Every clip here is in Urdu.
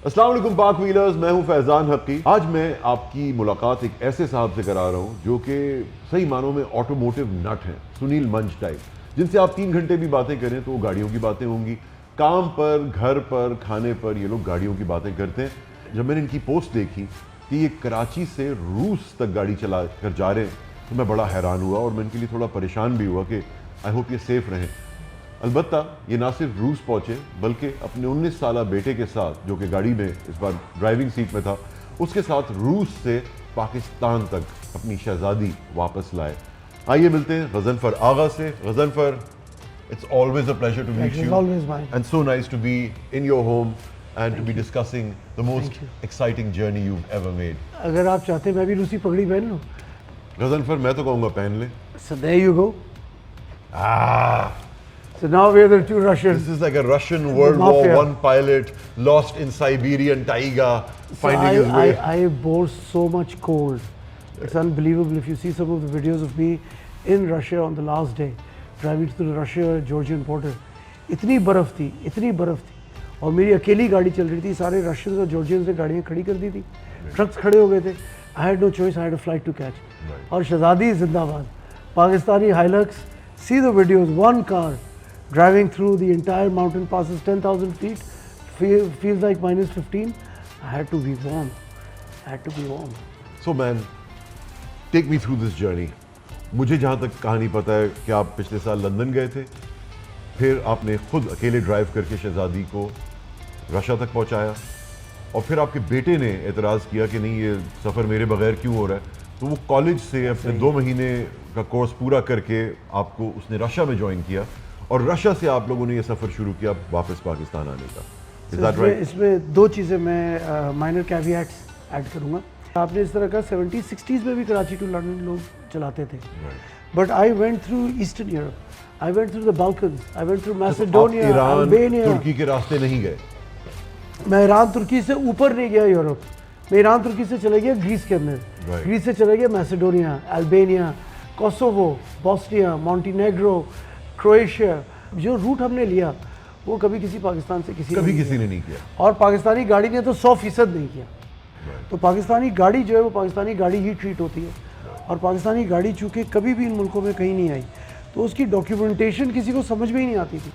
السلام علیکم پاک ویلرز، میں ہوں فیضان حقی۔ آج میں آپ کی ملاقات ایک ایسے صاحب سے کرا رہا ہوں جو کہ صحیح معنوں میں آٹوموٹیو نٹ ہیں، سنیل منج ٹائپ، جن سے آپ 3 گھنٹے بھی باتیں کریں تو وہ گاڑیوں کی باتیں ہوں گی۔ کام پر، گھر پر، کھانے پر یہ لوگ گاڑیوں کی باتیں کرتے ہیں۔ جب میں نے ان کی پوسٹ دیکھی کہ یہ کراچی سے روس تک گاڑی چلا کر جا رہے ہیں تو میں بڑا حیران ہوا اور میں ان کے لیے تھوڑا پریشان بھی ہوا کہ آئی ہوپ یہ سیف رہیں۔ البتہ یہ نہ صرف روس پہنچے بلکہ اپنے 19 سالہ بیٹے کے ساتھ، جو کہ گاڑی میں اس بار ڈرائیونگ سیٹ میں تھا، اس کے ساتھ روس سے پاکستان تک اپنی شہزادی واپس لائے۔ آئیے ملتے ہیں غضنفر آغا سے۔ Ghazanfar, it's always a pleasure to meet you and so nice to be in your home and to be discussing the most exciting journey you've ever made. اگر آپ چاہتے ہیں میں بھی روسی پگڑی پہن لوں۔ غضنفر، میں تو کہوں گا پہن لیں۔ So there you go. So now we are the two Russians. This is like a Russian World War I pilot lost in Siberian taiga, finding his way. I bore so much cold. It's unbelievable if you see some of the videos of me in Russia on the last day, driving through the Russia-Georgian border. اتنی برف تھی اور میری اکیلی گاڑی چل رہی تھی، سارے رشینز اور جارجینز نے گاڑیاں کھڑی کر دی تھی، ٹرکس کھڑے ہو گئے تھے۔ I had no choice, I had a flight to catch. اور شہزادی زندہ باد، Pakistani Hilux, see the videos, one car driving through the entire mountain passes 10,000 feet, feels like -15. I had to be warm. So man, take me through this journey. مجھے جہاں تک کہانی پتہ ہے کہ آپ پچھلے سال لندن گئے تھے، پھر آپ نے خود اکیلے ڈرائیو کر کے شہزادی کو رشیا تک پہنچایا، اور پھر آپ کے بیٹے نے اعتراض کیا کہ نہیں، یہ سفر میرے بغیر کیوں ہو رہا ہے، تو وہ کالج سے اپنے 2 مہینے کا کورس پورا کر کے آپ کو اس نے رشیا میں جوائن کیا، اور رشیا سے آپ لوگوں نے یہ سفر شروع کیا واپس پاکستان آنے کا۔ اس میں 2 چیزیں میں مائنر کیویٹس ایڈ کروں گا۔ آپ نے اس طرح کا 70s 60s میں بھی کراچی ٹو لنڈن لوگ چلاتے تھے، but I went through eastern Europe, I went through the Balkans, I went through Macedonia, Albania. ترکی کے راستے نہیں گئے؟ میں ایران ترکی سے اوپر نہیں گیا یورپ، میں ایران ترکی سے چلے گیا گریس کے اندر، گریس سے چلے گیا میسیڈونیا، البینیا، کوسوو، بوسنیا، مونٹینیگرو، کروئیشیا۔ جو روٹ ہم نے لیا وہ کبھی کسی پاکستان سے کسی نے نہیں کیا، اور پاکستانی گاڑی نے تو 100% نہیں کیا۔ تو پاکستانی گاڑی جو ہے وہ پاکستانی گاڑی ہی ٹریٹ ہوتی ہے، اور پاکستانی گاڑی چونکہ کبھی بھی ان ملکوں میں کہیں نہیں آئی تو اس کی ڈاکیومنٹیشن کسی کو سمجھ میں ہی نہیں آتی تھی۔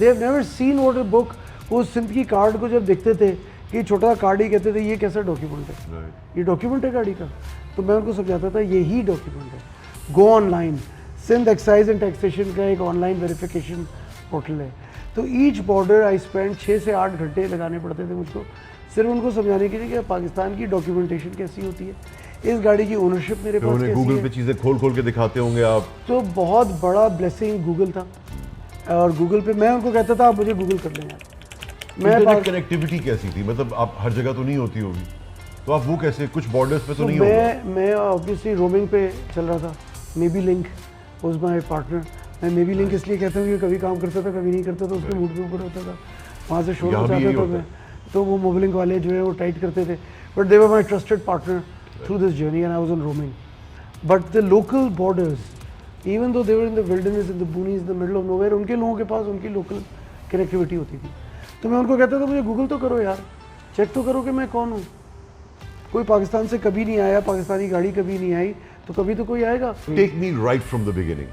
They have never seen what a book. وہ سندھ کی کارڈ کو جب دیکھتے تھے کہ یہ چھوٹا کارڈ ہی کہتے تھے یہ کیسا ڈاکیومنٹ ہے، یہ ڈاکیومنٹ ہے گاڑی کا؟ تو میں ان کو سمجھاتا تھا یہی ڈاکیومنٹ ہے۔ Go online, Sindh excise and taxation کا ایک آن لائن ویریفیکیشن پورٹل ہے۔ تو ایچ بارڈر آئی اسپینڈ 6 سے 8 گھنٹے لگانے پڑتے تھے مجھ کو، صرف ان کو سمجھانے کے لیے کہ پاکستان کی ڈاکیومنٹیشن کیسی ہوتی ہے، اس گاڑی کی اونرشپ میرے پاس کیسی ہے۔ گوگل پہ چیزیں کھول کے دکھاتے ہوں گے آپ؟ تو بہت بڑا بلیسنگ گوگل تھا، اور گوگل پہ میں ان کو کہتا تھا آپ مجھے گوگل کر لیں یار۔ کنیکٹیوٹی کیسی تھی؟ مطلب آپ ہر جگہ تو نہیں ہوتی ہوگی، تو آپ وہ کیسے، کچھ بارڈرز پہ تو نہیں ہوگا؟ میں آبویسلی رومنگ پہ چل رہا تھا، maybe link was my partner. میں میبی لنک اس لیے کہتا ہوں کہ کبھی کام کرتا تھا کبھی نہیں کرتا تھا، اس کے موڈ پہ اوپر ہوتا تھا، وہاں سے شور مچاتا تھا میں، تو وہ موبلنگ والے جو ہے وہ ٹائٹ کرتے تھے، but they were my trusted partner through this journey and I was on roaming. But the local borders, even though they were in the wilderness, in the boonies, in the middle of nowhere, ان کے لوگوں کے پاس ان کی لوکل کنیکٹیوٹی ہوتی تھی۔ تو میں ان کو کہتا تھا مجھے گوگل تو کرو یار، چیک تو کرو کہ میں کون ہوں۔ کوئی پاکستان سے کبھی نہیں آیا، پاکستانی گاڑی کبھی نہیں آئی، تو کبھی تو کوئی آئے گا۔ ٹیک می رائٹ فرام دا بگننگ،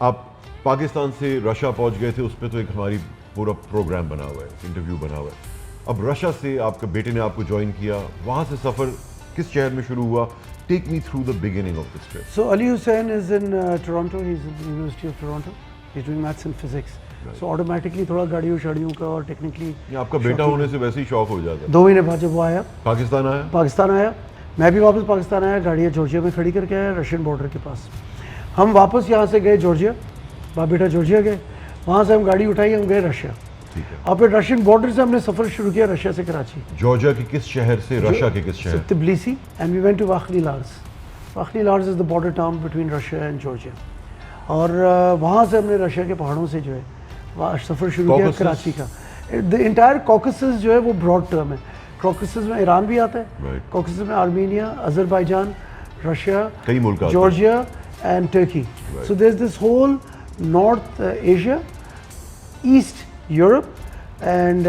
آپ پاکستان سے رشیا پہنچ گئے تھے، اس پہ تو ایک ہماری پورا پروگرام بنا ہوا ہے، انٹرویو بنا ہوا ہے۔ اب رشیا سے آپ کے بیٹے نے آپ کو جوائن کیا، وہاں سے سفر کس شہر میں شروع ہوا؟ Take me through the beginning of this trip. So Ali Hussain is in Toronto, he is in University of Toronto, he is doing maths and physics. So automatically تھوڑا گاڑیوں شاڑیوں کا اور ٹیکنیکلی آپ کا بیٹا ہونے سے ویسے ہی شوق ہو جاتا ہے۔ 2 مہینے بعد جب وہ آیا پاکستان آیا، میں بھی واپس پاکستان آیا، گاڑیاں جارجیا میں کھڑی کر کے آیا، رشین بارڈر کے پاس۔ ہم واپس یہاں سے گئے جارجیا، باپ بیٹا جارجیا گئے، وہاں سے ہم گاڑی اٹھائی، ہم گئے رشیا، اور پھر رشین بارڈر سے ہم نے سفر شروع کیا رشیا سے کراچی۔ جارجیا کے کس شہر سے؟ رشیا کے کس شہر؟ Tbilisi, and we went to واخلی لارز۔ واخلی Lars is the border town between Russia and Georgia, اور وہاں سے ہم نے رشیا کے پہاڑوں سے جو ہے سفر شروع کیا کراچی کا۔ دا انٹائر کوکسس جو ہے وہ براڈ ٹرم ہے، کوکسس میں ایران بھی آتا ہے، کوکسس میں Armenia, Azerbaijan, Russia, Georgia and Turkey. So there is this whole north Asia, east Europe and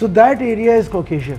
So that area is Caucasia.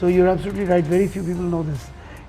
So you're absolutely right. Very few people know this.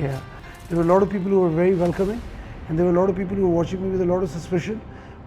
Yeah. There were a lot of people who were very welcoming, and there were a lot of people who were watching me with a lot of suspicion.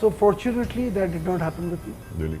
So fortunately that did not happen with me. Really?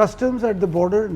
customs at the border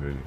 Really?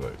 Right.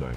Right.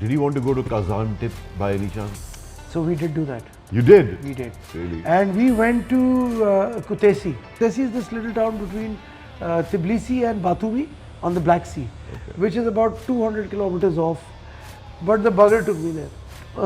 Did you want to go to Gaziantep by any chance? So we did do that. You did? We did. Really? And we went to Kutaisi. Kutaisi is this little town between Tbilisi and Batumi on the Black Sea, which is about 200 kilometers off. But the bugger took me there.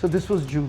So this was June.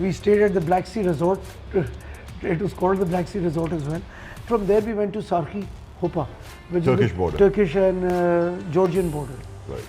We stayed at the Black Sea Resort. It was called the Black Sea Resort as well. From there we went to Sarki, Hopa, which Turkish is the border. Turkish and Georgian border. Right.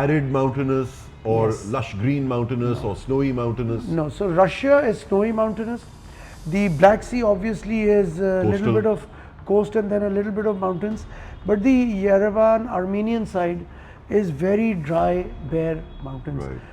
arid mountainous or Yes. lush green mountainous or snowy mountainous? No, so Russia is snowy mountainous. The Black Sea obviously is a little Coastal. bit of coast and then a little bit of mountains. But the Yerevan Armenian side is very dry, bare mountains. Right.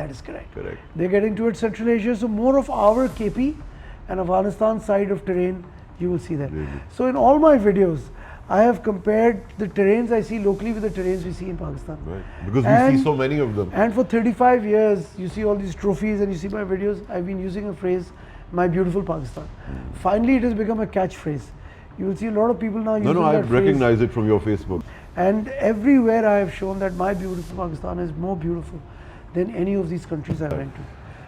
That is correct. Correct. They're getting towards Central Asia, so more of our KP and Afghanistan side of terrain you will see there. Really? So in all my videos, I have compared the terrains I see locally with the terrains we see in Pakistan. Right. Because we And- see so many of them. And for 35 years, you see all these trophies and you see my videos, I've been using a phrase, my beautiful Pakistan. Finally, it has become a catchphrase. You will see a lot of people now using No, that I phrase. recognize it from your Facebook. And everywhere I have shown that my beautiful Pakistan is more beautiful than any of these countries I went to.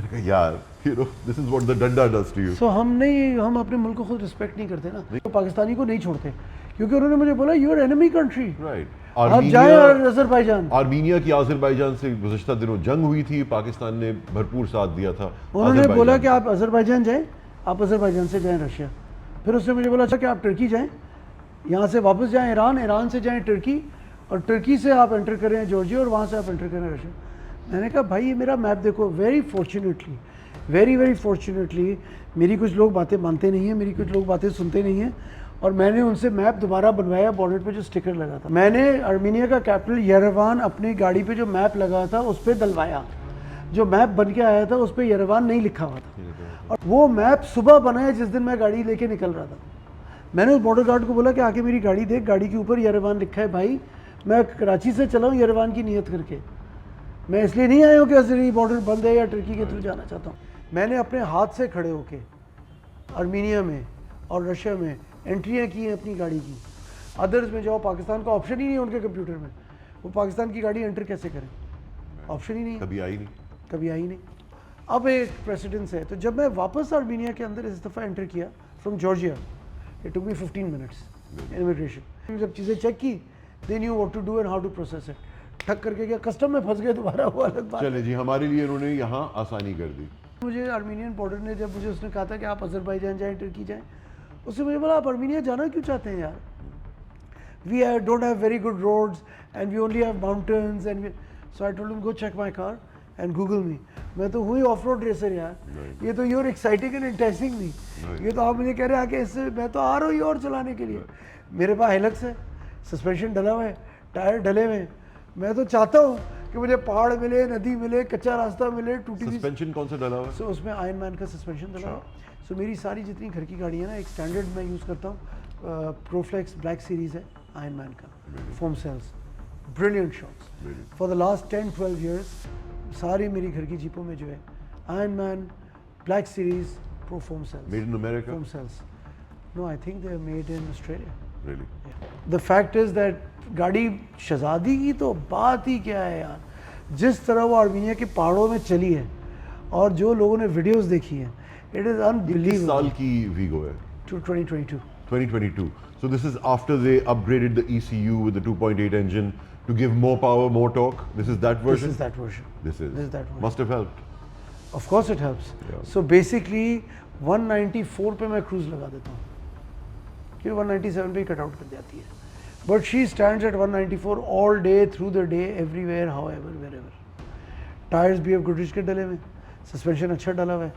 میں نے کہا یار this is what the danda does to you. سو ہم اپنے ملک کو خود رسپیکٹ نہیں کرتے نا, تو پاکستانی کو نہیں چھوڑتے کیونکہ انہوں نے مجھے بولا یو آر انیمی کنٹری. آپ جائیں آذربائیجان. آرمینیا کی آذربائیجان سے گزشتہ دنوں جنگ ہوئی تھی, پاکستان نے بھرپور ساتھ دیا تھا. انہوں نے بولا کہ آپ آذربائیجان جائیں, آپ آذربائیجان سے جائیں رشیا. پھر اس نے مجھے بولا اچھا کہ آپ ٹرکی جائیں, یہاں سے واپس جائیں ایران, ایران سے جائیں ٹرکی, اور ٹرکی سے آپ انٹر کریں جارجیا, اور وہاں سے آپ انٹر کریں رشیا. میں نے کہا بھائی یہ میرا میپ دیکھو. ویری فارچونیٹلی میری کچھ لوگ باتیں مانتے نہیں ہیں, میری کچھ لوگ باتیں سنتے نہیں ہیں, اور میں نے ان سے میپ دوبارہ بنوایا. بارڈر پہ جو سٹیکر لگا تھا, میں نے آرمینیا کا کیپٹل یریوان اپنی گاڑی پہ جو میپ لگا تھا اس پہ ڈلوایا. جو میپ بن کے آیا تھا اس پہ یریوان نہیں لکھا ہوا تھا, اور وہ میپ صبح بنایا جس دن میں گاڑی لے کے نکل رہا تھا. میں نے اس بارڈر گارڈ کو بولا کہ آ کے میری گاڑی دیکھ, گاڑی کے اوپر یریوان لکھا ہے. بھائی میں کراچی سے چلا ہوں یریوان کی نیت کر کے, میں اس لیے نہیں آیا ہوں کہ عزیزی بارڈر بند ہے یا ٹرکی کے تھرو جانا چاہتا ہوں. میں نے اپنے ہاتھ سے کھڑے ہو کے آرمینیا میں اور رشیا میں انٹریاں کی ہیں اپنی گاڑی کی. ادرز میں جاؤ, پاکستان کا آپشن ہی نہیں ہے ان کے کمپیوٹر میں, وہ پاکستان کی گاڑی انٹر کیسے کریں, آپشن ہی نہیں ہے, کبھی آئی نہیں. اب ایک پریسیڈنس ہے. تو جب میں واپس آرمینیا کے اندر اس دفعہ انٹر کیا from Georgia, it took me 15 minutes immigration. جب چیزیں چیک کی, they knew what to do and how to process it. ٹھک کر کے کیا کسٹم میں پھنس گئے دوبارہ, وہ الگ بات. چلے جی, ہمارے لیے انہوں نے یہاں آسانی کر دی. مجھے آرمینین بارڈر نے جب مجھے اس نے کہا تھا کہ آپ آذربائیجان جائیں, ٹرکی جائیں, اس سے مجھے بولا آپ آرمینیا جانا کیوں چاہتے ہیں یار, we don't have very good roads and we only have mountains and so I told him go check my car and Google me. میں تو ہوئی آف روڈ ریسر یار, یہ تو یور ایکسائٹنگ اینڈ انٹرسٹنگ نہیں, یہ تو آپ مجھے کہہ رہے ہیں کہ اس سے میں تو آ رہا ہوں اور چلانے کے لیے. میرے پاس ہیلکس ہے, سسپینشن ڈلا ہوا ہے, ٹائر ڈلے ہوئے ہیں. میں تو چاہتا ہوں کہ مجھے پہاڑ ملے, ندی ملے, کچا راستہ ملے, ٹوٹی ہوئی. سسپینشن کون سا ڈلا ہوا ہے؟ سو اس میں آئرن مین کا سسپینشن ڈلا ہوا. سو میری ساری جتنی گھر کی گاڑیاں نا, ایک اسٹینڈرڈ میں یوز کرتا ہوں, پروفلیکس بلیک سیریز ہے آئرن مین کا, foam cells, brilliant shocks. For the last 10-12 years ساری میری گھر کی جیپوں میں جو ہے Iron Man black series pro foam cells. Made in America? Foam cells. No, I think they are made in Australia. Really? The fact is that گاڑی شہزادی کی تو بات ہی کیا ہے یار. جس طرح وہ آرمینیا کے پہاڑوں میں چلی ہے, اور جو لوگوں نے ویڈیوز دیکھی ہیں, اٹ از انبلیویبل. کس سال کی ویگو ہے؟ 2022. So this is after they upgraded the ECU with the 2.8 engine to give more power, more torque. This is that version? This is that version. This is that version. Must have helped. Of course it helps. Yeah. So basically 194 پہ میں cruise لگا دیتا ہوں, کہ 197 پہ کٹ آؤٹ کر جاتی ہے. But she stands at 194 all day, through the day, everywhere, however, wherever. Tires بھی اب گڈریج کے ڈلے ہوئے, سسپینشن اچھا ڈلا ہوا ہے.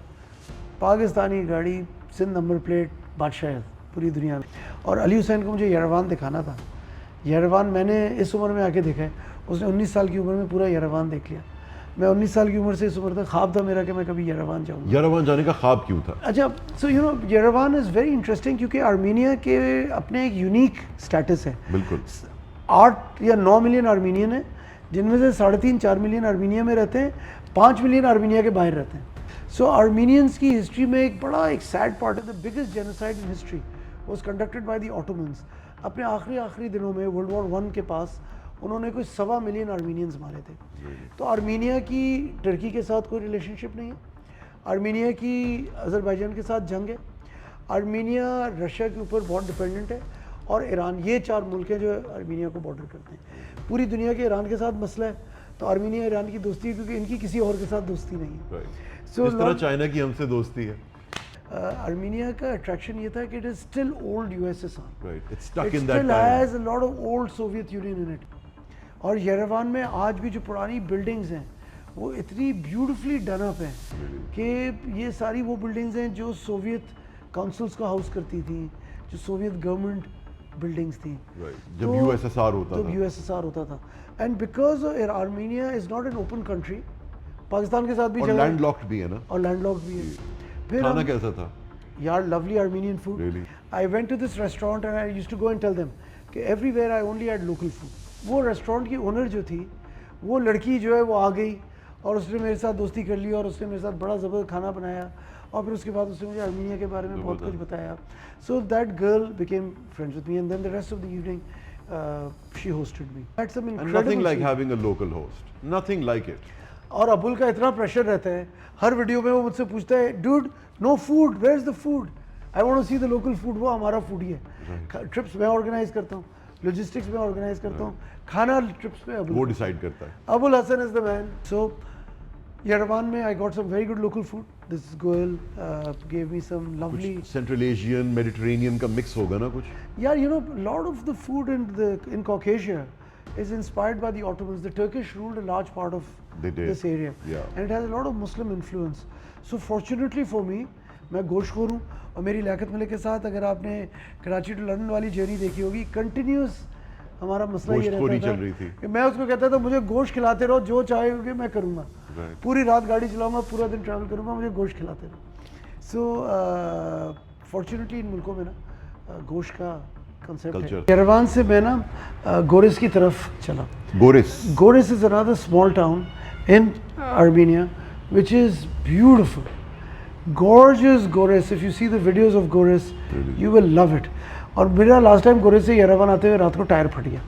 پاکستانی گاڑی, سندھ نمبر پلیٹ, بادشاہت پوری دنیا میں. اور علی حسین کو مجھے یریوان دکھانا تھا. یریوان میں نے اس عمر میں آ کے دیکھا ہے, اس نے 19 سال کی عمر میں پورا یریوان دیکھ لیا. میں 19 سال کی عمر سے اس عمر تک خواب تھا میرا کہ میں کبھی یریوان جاؤں. یریوان جانے کا خواب کیوں تھا؟ اچھا, so you know Yerevan is very interesting, کیونکہ آرمینیا کے اپنے ایک یونیک اسٹیٹس ہے. بالکل. 8 یا 9 ملین آرمینین ہیں, جن میں سے 3.5-4 ملین آرمینیا میں رہتے ہیں, 5 ملین آرمینیا کے باہر رہتے ہیں. سو آرمینینس کی ہسٹری میں ایک بڑا ایک سیڈ پارٹ ہے, the biggest genocide in history was conducted by the Ottomans. اپنے آخری دنوں میں World War I کے پاس انہوں نے کوئی 1.25 ملین آرمینینز مارے تھے. تو آرمینیا کی ٹرکی کے ساتھ کوئی ریلیشن شپ نہیں ہے, آرمینیا کی آذربائیجان کے ساتھ جنگ ہے, آرمینیا رشیا کے اوپر بہت ڈپینڈنٹ ہے, اور ایران. یہ 4 ملک ہیں جو آرمینیا کو بارڈر کرتے ہیں. پوری دنیا کے ایران کے ساتھ مسئلہ ہے, تو آرمینیا ایران کی دوستی ہے, کیونکہ ان کی کسی اور کے ساتھ دوستی نہیں ہے. اس طرح چائنا کی ہم سے دوستی ہے. آرمینیا کا اٹریکشن یہ تھا کہ it is still old USSR. It still has a lot of old Soviet Union in it. اور یریوان میں آج بھی جو پرانی بلڈنگز ہیں وہ اتنی بیوٹیفلی ڈن اپ ہیں کہ یہ ساری وہ بلڈنگز ہیں جو سوویت کاؤنسلز کا ہاؤس کرتی تھیں, جو سوویت گورنمنٹ بلڈنگز تھیں جب USSR ہوتا تھا. And because Armenia is not an open country, Pakistan کے ساتھ بھی جگہ, لینڈ لاکڈ بھی ہے نا, اور لینڈ لاکڈ بھی ہے. پھر کھانا کیسا تھا یار؟ lovely Armenian food. I went to this restaurant and I used to go and tell them کہ everywhere I only had local food. وہ ریسٹورینٹ کی اونر جو تھی, وہ لڑکی جو ہے وہ آ گئی اور اس نے میرے ساتھ دوستی کر لی, اور اس نے میرے ساتھ بڑا زبردست کھانا بنایا, اور پھر اس کے بعد اس نے مجھے آرمینیا کے بارے میں بہت کچھ بتایا. So that girl became friends with me, and then the rest of the evening she hosted me. And nothing like having a local host. Nothing like it. اور ابول کا اتنا پریشر رہتا ہے ہر ویڈیو میں وہ مجھ سے پوچھتا ہے dude no food where is the food I want to see the local food. وہ ہمارا فوڈ ہی ہے. ٹرپس میں آرگنائز کرتا ہوں, لاجسٹکس میں آرگنائز کرتا ہوں, کھانا ٹرپس میں وہ ڈیسائیڈ کرتا ہے. ابو الحسن از دا مین. سو یروان میں I got some very good local food. This girl give me some lovely central Asian Mediterranean کا مکس ہوگا نا کچھ. Yeah, you know, a lot of the food in Caucasia is inspired by the Ottomans. The Turkish ruled a large part of They did. this area, Yeah. and it has a lot of Muslim influence. So fortunately for me, میں گوشت خور ہوں, اور میری لیاقت ملک کے ساتھ اگر آپ نے کراچی ٹو لندن والی جرنی دیکھی ہوگی, کنٹینیوس ہمارا مسئلہ یہ گوشت خوری رہتا چل رہی تھی کہ میں اس کو کہتا تھا مجھے گوشت کھلاتے رہو, جو چاہے ہوگی میں کروں گا. پوری رات گاڑی چلاؤں گا, پورا دن ٹریول کروں گا, مجھے گوشت کھلاتے رہو. سو فارچونیٹلی ان ملکوں میں نا گوشت کا کنسیپٹ ہے. یروان سے میں نا گورس کی طرف چلا. گورس از another small town in Armenia which is beautiful, gorgeous Goris. If you see the videos of Goris, you will love it. اور میرا لاسٹ ٹائم گورس سے یروان آتے ہوئے رات کو ٹائر پھٹ گیا.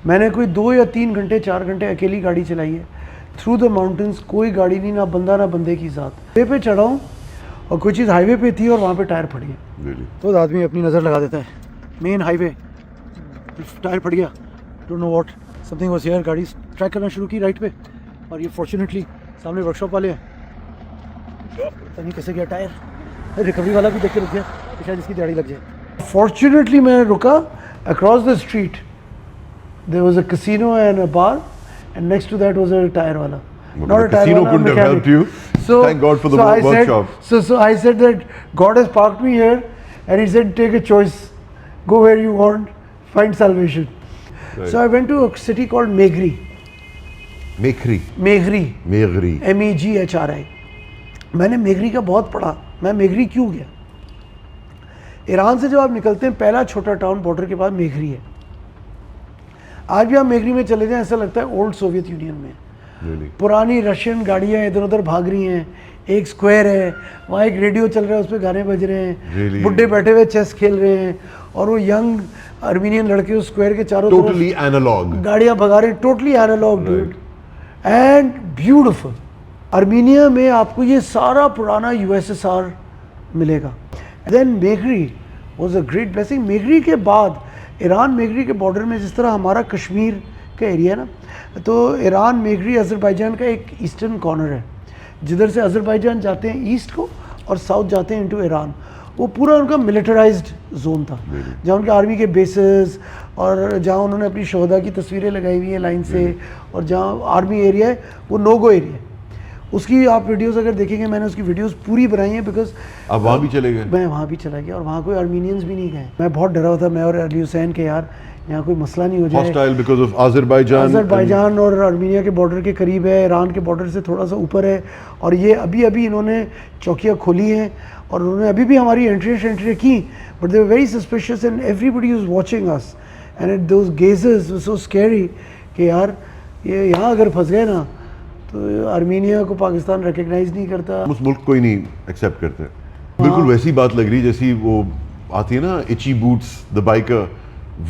میں نے کوئی 2 یا 3 گھنٹے 4 گھنٹے اکیلی گاڑی چلائی ہے تھرو دا ماؤنٹینس, کوئی گاڑی نہیں, نہ بندہ نہ بندے کی ذات. ہائی وے پہ چڑھا ہوں اور کوئی چیز ہائی وے پہ تھی اور وہاں پہ ٹائر پھٹ گیا. تو آدمی اپنی نظر لگا دیتا ہے, مین ہائی وے ٹائر پھٹ گیا, don't know what something was here. گاڑی ٹریک کرنا شروع کی رائٹ پہ, اور یہ فارچونیٹلی سامنے ورک شاپ والے ہیں, پتہ نہیں کیسے گیا ٹائر. ریکوری والا بھی دیکھ کے رک گیا کہ شاید اس کی دیہڑی لگ جائے. فارچونیٹلی میں رکا across the street, there was a casino and a bar, and next to that was a tyre والا. Not a tire wala, couldn't have helped you. Thank God for the workshop. So I said that God has parked me here, and He said, take a choice, go where you want, find salvation. Right. So I went to a city called Meghri. Meghri. MEGHRI. میں نے میگری کا بہت پڑھا. میں میگری کیوں گیا؟ ایران سے جب آپ نکلتے ہیں پہلا چھوٹا ٹاؤن بارڈر کے بعد میگری ہے. آج بھی آپ میگری میں چلے جائیں ایسا لگتا ہے اولڈ سوویت یونین میں. پرانی رشین گاڑیاں ادھر ادھر بھاگ رہی ہیں, ایک اسکوائر ہے وہاں, ایک ریڈیو چل رہا ہے اس پہ گانے بج رہے ہیں, بڈھے بیٹھے ہوئے چیس کھیل رہے ہیں, اور وہ ینگ ارمینین لڑکے اس اسکوائر کے چاروں طرف گاڑیاں بھگا رہے ہیں. Totally analog dude and beautiful. Armenia میں آپ کو یہ سارا پرانا USSR ملے گا. Then Meghri was a great blessing. Meghri کے بعد ایران میگری کے بارڈر میں جس طرح ہمارا کشمیر کا ایریا ہے نا, تو ایران میگری آذربائیجان کا ایک ایسٹرن کارنر ہے, جدھر سے آذربائیجان جاتے ہیں ایسٹ کو اور ساؤتھ جاتے ہیں انٹو ایران. وہ پورا ان کا ملٹرائزڈ زون تھا, جہاں ان کے آرمی کے بیسز, اور جہاں انہوں نے اپنی شہداء کی تصویریں لگائی ہوئی ہیں لائن سے, اور جہاں آرمی ایریا ہے وہ نو گو ایریا ہے. اس کی آپ ویڈیوز اگر دیکھیں گے, میں نے اس کی ویڈیوز پوری بنائی ہیں, بیکاز آپ وہاں بھی چلے گئے. میں وہاں بھی چلا گیا, اور وہاں کوئی آرمینینز بھی نہیں گئے. میں بہت ڈرا ہوا تھا, میں اور علی حسین کے یار یہاں کوئی مسئلہ نہیں ہو جائے. ہاسٹائل بیکاز آف آذربائیجان اور آرمینیا کے بارڈر کے قریب ہے, ایران کے بارڈر سے تھوڑا سا اوپر ہے, اور یہ ابھی انہوں نے چوکیاں کھولی ہیں, اور انہوں نے ابھی بھی ہماری انٹری کی, but they were very suspicious and everybody was watching us, and those guys was so scary کہ یار یہ یہاں اگر پھنس گئے نا تو آرمینیا کو پاکستان ریکگنائز نہیں کرتا, اس ملک کو ہی نہیں ایکسیپٹ کرتے. بالکل ویسی بات لگ رہی جیسی وہ آتی ہے نا اچی بوٹس دا بائکر,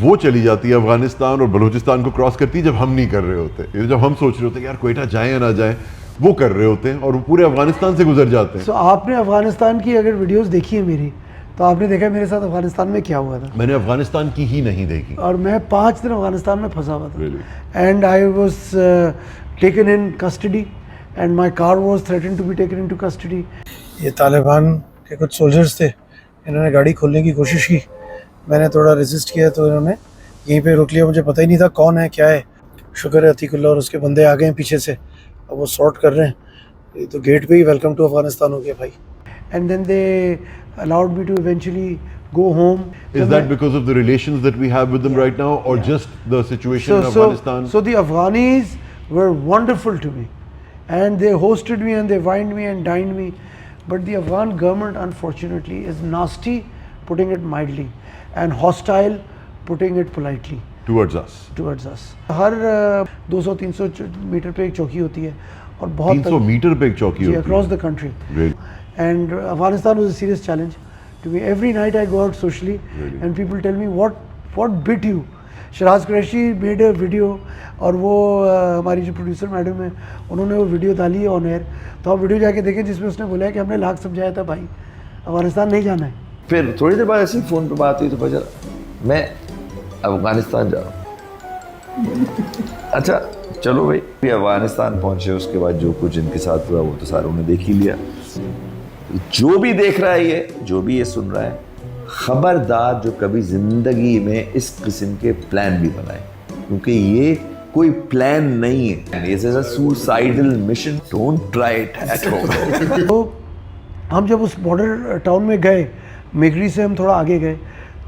وہ چلی جاتی ہے افغانستان اور بلوچستان کو کراس کرتی ہے جب ہم نہیں کر رہے ہوتے. جب ہم سوچ رہے ہوتے ہیں یار کوئٹہ جائیں یا نہ جائیں, وہ کر رہے ہوتے ہیں اور وہ پورے افغانستان سے گزر جاتے ہیں. سو آپ نے افغانستان کی اگر ویڈیوز دیکھی ہے میری, تو آپ نے دیکھا میرے ساتھ افغانستان میں کیا ہوا تھا. میں نے افغانستان کی ہی نہیں دیکھی, اور میں 5 دن افغانستان میں پھنسا ہوا تھا, and I was taken in custody, and my car was threatened to be taken into custody. یہ طالبان کے کچھ سولجرز تھے, انہوں نے گاڑی کھولنے کی کوشش کی, میں نے تھوڑا ریزسٹ کیا تو انہوں نے یہیں پہ روک لیا. مجھے پتہ ہی نہیں تھا کون ہے کیا ہے. شکر ہے عتیق اللہ اور اس کے بندے آ گئے ہیں پیچھے سے, اب وہ سارٹ کر رہے ہیں. یہ تو گیٹ پہ ہی ویلکم ٹو افغانستان ہو گیا بھائی. And then they allowed me to eventually go home. Is that because of the relations that we have with them right now, or just the situation in Afghanistan? So the Afghanis were wonderful to me, and they hosted me and they wined me and dined me, but the Afghan government unfortunately is nasty, putting it mildly, and hostile, putting it politely. Towards us. ہر 200-300 میٹر پہ ایک چوکی ہوتی ہے, اور بہت 300 میٹر پہ ایک چوکی ہوتی ہے across the country. And Afghanistan was a serious challenge to me. Every night I go out socially, and people tell me what bit you. Shiraz Qureshi made a video, اور وہ ہماری جو پروڈیوسر میڈم ہے انہوں نے وہ ویڈیو ڈالی ہے آن ایئر, تو آپ ویڈیو جا کے دیکھیں جس میں اس نے بولا ہے کہ ہم نے لاکھ سمجھایا تھا بھائی افغانستان نہیں جانا ہے. پھر تھوڑی دیر بعد ایسے ہی فون پہ بات ہوئی تو پتا چلا میں افغانستان جا رہا ہوں. اچھا چلو بھائی افغانستان پہنچے, اس کے بعد جو کچھ ان کے ساتھ ہوا وہ تو ساروں نے دیکھ ہی لیا. جو بھی دیکھ رہا ہے یہ, جو بھی یہ سن رہا ہے, خبردار جو کبھی زندگی میں اس قسم کے پلان بھی بنائے, کیونکہ یہ کوئی پلان نہیں ہے. This is a suicidal mission. Don't try it at home. تو ہم جب اس بارڈر ٹاؤن میں گئے, میگری سے ہم تھوڑا آگے گئے,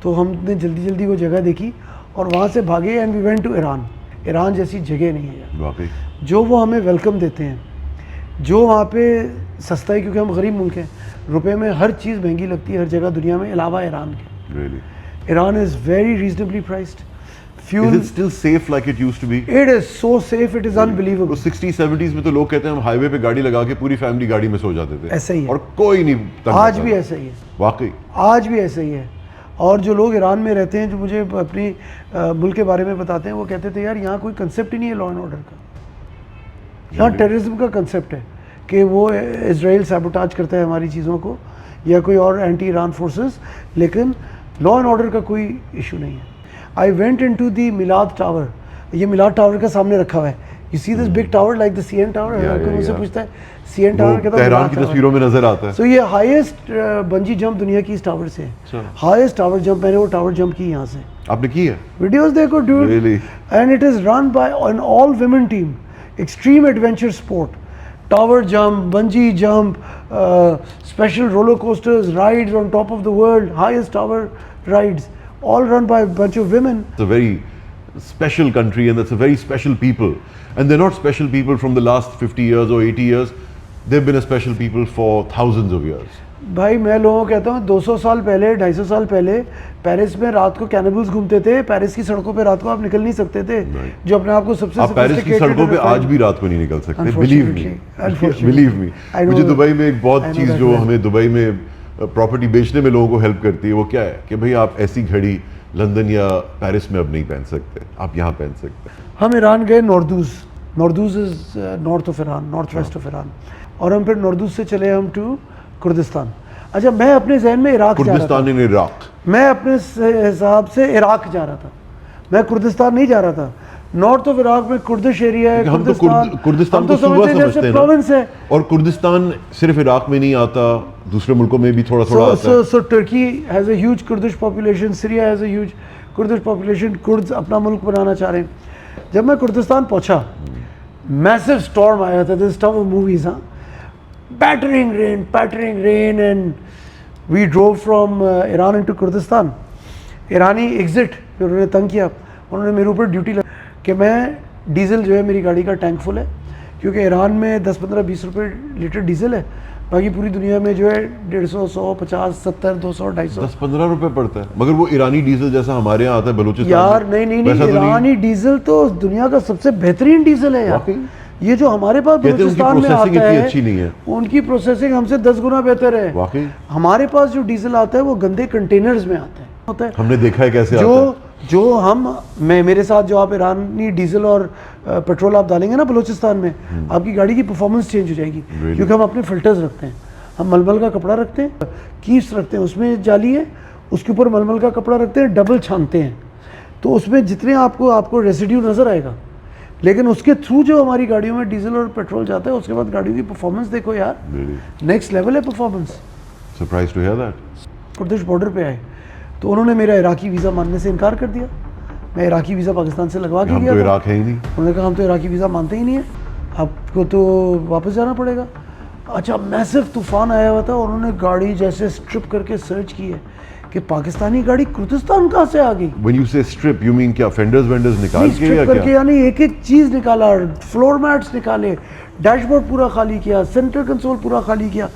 تو ہم نے جلدی جلدی وہ جگہ دیکھی اور وہاں سے بھاگے, and we went to Iran. Iran جیسی جگہ نہیں ہے یار, واقعی جو وہ ہمیں ویلکم دیتے ہیں, جو وہاں پہ سستا ہے کیونکہ ہم غریب ملک ہیں, روپے میں ہر چیز مہنگی لگتی ہے ہر جگہ دنیا میں علاوہ ایران کے. really Iran is very reasonably priced. is fuel it still safe like it used to be? It is so safe, it is unbelievable. وہ 60s 70s میں تو لوگ کہتے ہیں ہم ہائی وے پہ گاڑی لگا کے پوری فیملی گاڑی میں سو جاتے تھے, ایسا ہی ہے. اور کوئی نہیں تنگ آج کرتا بھی تھا. ایسا ہی ہے, واقعی آج بھی ایسا ہی ہے. اور جو لوگ ایران میں رہتے ہیں جو مجھے اپنی ملک کے بارے میں بتاتے ہیں, وہ کہتے تھے یار یہاں کوئی کنسیپٹ ہی نہیں ہے لا اینڈ آرڈر کا. یہاں ٹیررزم کا کنسیپٹ ہے کہ وہ اسرائیل سیبوٹاج کرتا ہے ہماری چیزوں کو, یا کوئی اور اینٹی ایران فورسز, لیکن لا اینڈ آرڈر کا کوئی ایشو نہیں ہے. I went in to the میلاد ٹاور. یہ میلاد ٹاور کا سامنے رکھا ہوا ہے. You see this big tower like the C N tower. کوئی مجھ سے پوچھتا ہے سی این ٹاور کہتا ہے تہران کی تصویروں میں نظر آتا ہے. سو یہ ہائیسٹ بنجی جمپ دنیا کی اس ٹاور سے ہے. ہائیسٹ ٹاور جمپ, میں نے وہ ٹاور جمپ کی یہاں سے. آپ نے کی ہے ویڈیوز دیکھو dude, Really? And it is run by an all women team. Extreme adventure sport, tower jump, bungee jump, special roller coasters, rides on top of the world, highest tower rides, all run by a bunch of women. It's a very special country and that's a very special people, and they're not special people from the last 50 years or 80 years. They've been a special people for thousands of years. بھائی میں لوگوں کو کہتا ہوں 200 سال پہلے 250 سال پہلے پیرس میں رات کو کینیبلز گھومتے تھے. پیرس کی سڑکوں پہ رات کو آپ نکل نہیں سکتے تھے, جو اپنے آپ کو سب سے آپ پیرس کی سڑکوں پہ آج بھی رات کو نہیں نکل سکتے. Believe me. مجھے دبئی میں ایک بہت چیز جو ہمیں دبئی میں پراپرٹی بیچنے میں لوگوں کو ہیلپ کرتی ہے, وہ کیا ہے کہ بھائی آپ ایسی گھڑی لندن یا پیرس میں اب نہیں پہن سکتے, آپ یہاں پہن سکتے. ہم ایران گئے Norduz. Norduz is north of Iran, north west of Iran, اور ہم پھر نوردوز سے چلے ہم ٹو کردستان. اچھا میں اپنے ذہن میں عراق جا رہا تھا, کردستان ان عراق, میں اپنے حساب سے عراق جا رہا تھا, میں کردستان نہیں جا رہا تھا. نارتھ آف عراق میں کردش ایریا ہے, ہم تو کردستان کو صوبہ سمجھتے ہیں پروونس ہے, اور کردستان صرف عراق میں نہیں آتا, دوسرے ملکوں میں بھی تھوڑا تھوڑا آتا ہے. So Turkey has a huge Kurdish population, Syria has a huge Kurdish population. Kurds اپنا ملک بنانا چاہ رہے ہیں. جب میں کردستان پہنچا, میسو اسٹارم آیا تھا, دس اسٹارم آف موویز, ہاں, پیٹرنگ رین, اینڈ وی ڈرو فرام ایران انٹو کردستان. ایرانی ایگزٹ پھر انہوں نے تنگ کیا, انہوں نے میرے اوپر ڈیوٹی لگا کہ میں ڈیزل جو ہے میری گاڑی کا ٹینک فل ہے, کیونکہ ایران میں 10-15-20 روپے لیٹر ڈیزل ہے, باقی پوری دنیا میں جو ہے 150, 100, 50, 70, 200, 250, 10-15 روپے پڑتا ہے. مگر وہ ایرانی ڈیزل جیسا ہمارے یہاں آتا ہے بلوچستان یار. نہیں, ایرانی ڈیزل تو دنیا کا سب سے بہترین ڈیزل ہے یار. یہ جو ہمارے پاس بلوچستان میں آتا ہے ان کی پروسیسنگ ہم سے 10 گنا بہتر ہے. واقعی ہمارے پاس جو ڈیزل آتا ہے وہ گندے کنٹینرز میں آتا ہے. ہم نے دیکھا ہے کیسے آتا ہے. جو ہم میرے ساتھ جو آپ ایرانی ڈیزل اور پیٹرول آپ ڈالیں گے نا بلوچستان میں, آپ کی گاڑی کی پرفارمنس چینج ہو جائے گی, کیونکہ ہم اپنے فلٹرز رکھتے ہیں, ہم ململ کا کپڑا رکھتے ہیں, کیس رکھتے ہیں, اس میں جالی ہے, اس کے اوپر ململ کا کپڑا رکھتے ہیں, ڈبل چھانتے ہیں, تو اس میں جتنے آپ کو ریسیڈیو نظر آئے گا, لیکن اس کے تھرو جو ہماری گاڑیوں میں ڈیزل اور پیٹرول جاتا ہے, اس کے بعد گاڑیوں کی پرفارمنس دیکھو یار, نیکسٹ لیول ہے performance. Surprise to hear that. Kurdish border پہ آئے تو انہوں نے میرا عراقی ویزا ماننے سے انکار کر دیا. میں عراقی ویزا پاکستان سے لگوا کے گیا تھا. عراق ہے ہی نہیں. انہوں نے کہا ہم تو عراقی ویزا مانتے ہی نہیں ہیں, آپ کو تو واپس جانا پڑے گا. اچھا میسو طوفان آیا ہوا تھا, اور انہوں نے گاڑی جیسے اسٹرپ کر کے سرچ کی ہے کہ پاکستانی گاڑی کردستان کہاں سے آ گئی. When you say strip, you mean کیا فینڈرز وینڈرز نکال کے یا کیا, یعنی ایک ایک چیز نکالا, فلور میٹس نکالے, ڈیش بورڈ پورا خالی کیا, سینٹر کنسول پورا خالی کیا,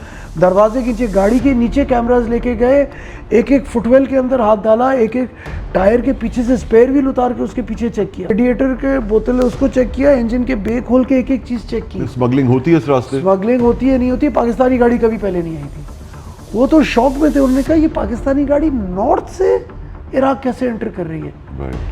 دروازے کے نیچے گاڑی کے نیچے کیمراز لے کے گئے, ایک ایک فٹ ویل کے اندر ہاتھ ڈالا, ایک ایک ٹائر کے پیچھے سے اسپیئر ویل اتار کے اس کے پیچھے چیک کیا, ریڈیٹر کے بوتل اس کو چیک کیا, انجن کے بے کھول کے ایک ایک چیز چیک کی. اسمگلنگ ہوتی ہے اس راستے؟ اسمگلنگ ہوتی ہے نہیں ہوتی. پاکستانی گاڑی کبھی پہلے نہیں آئی تھی. وہ تو شوق میں تھے, انہوں نے کہا یہ پاکستانی گاڑی نارتھ سے عراق کیسے انٹر کر رہی ہے. Right.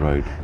Right.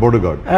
Border guard.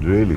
Really?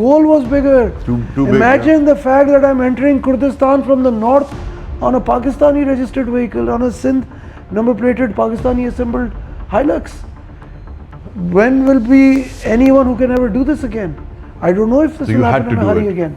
goal was bigger. Too big, Imagine the fact that I'm entering Kurdistan from the north on a Pakistani registered vehicle, on a Sindh number plated Pakistani assembled Hilux. When will be anyone who can ever do this again? I don't know if this So you will had happen to in a do hurry it. again.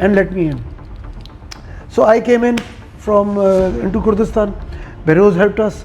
and let me in. So I came in from into Kurdistan. Beroz helped us.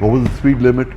What was the speed limit?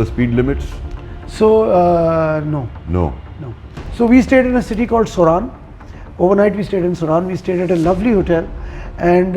the speed limits? So no. No. So we stayed in a city called Soran. Overnight we stayed in Soran. We stayed at a lovely hotel. And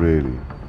Really?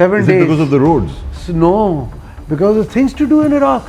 7 Is it days. because of the roads? No, because of things to do in Iraq.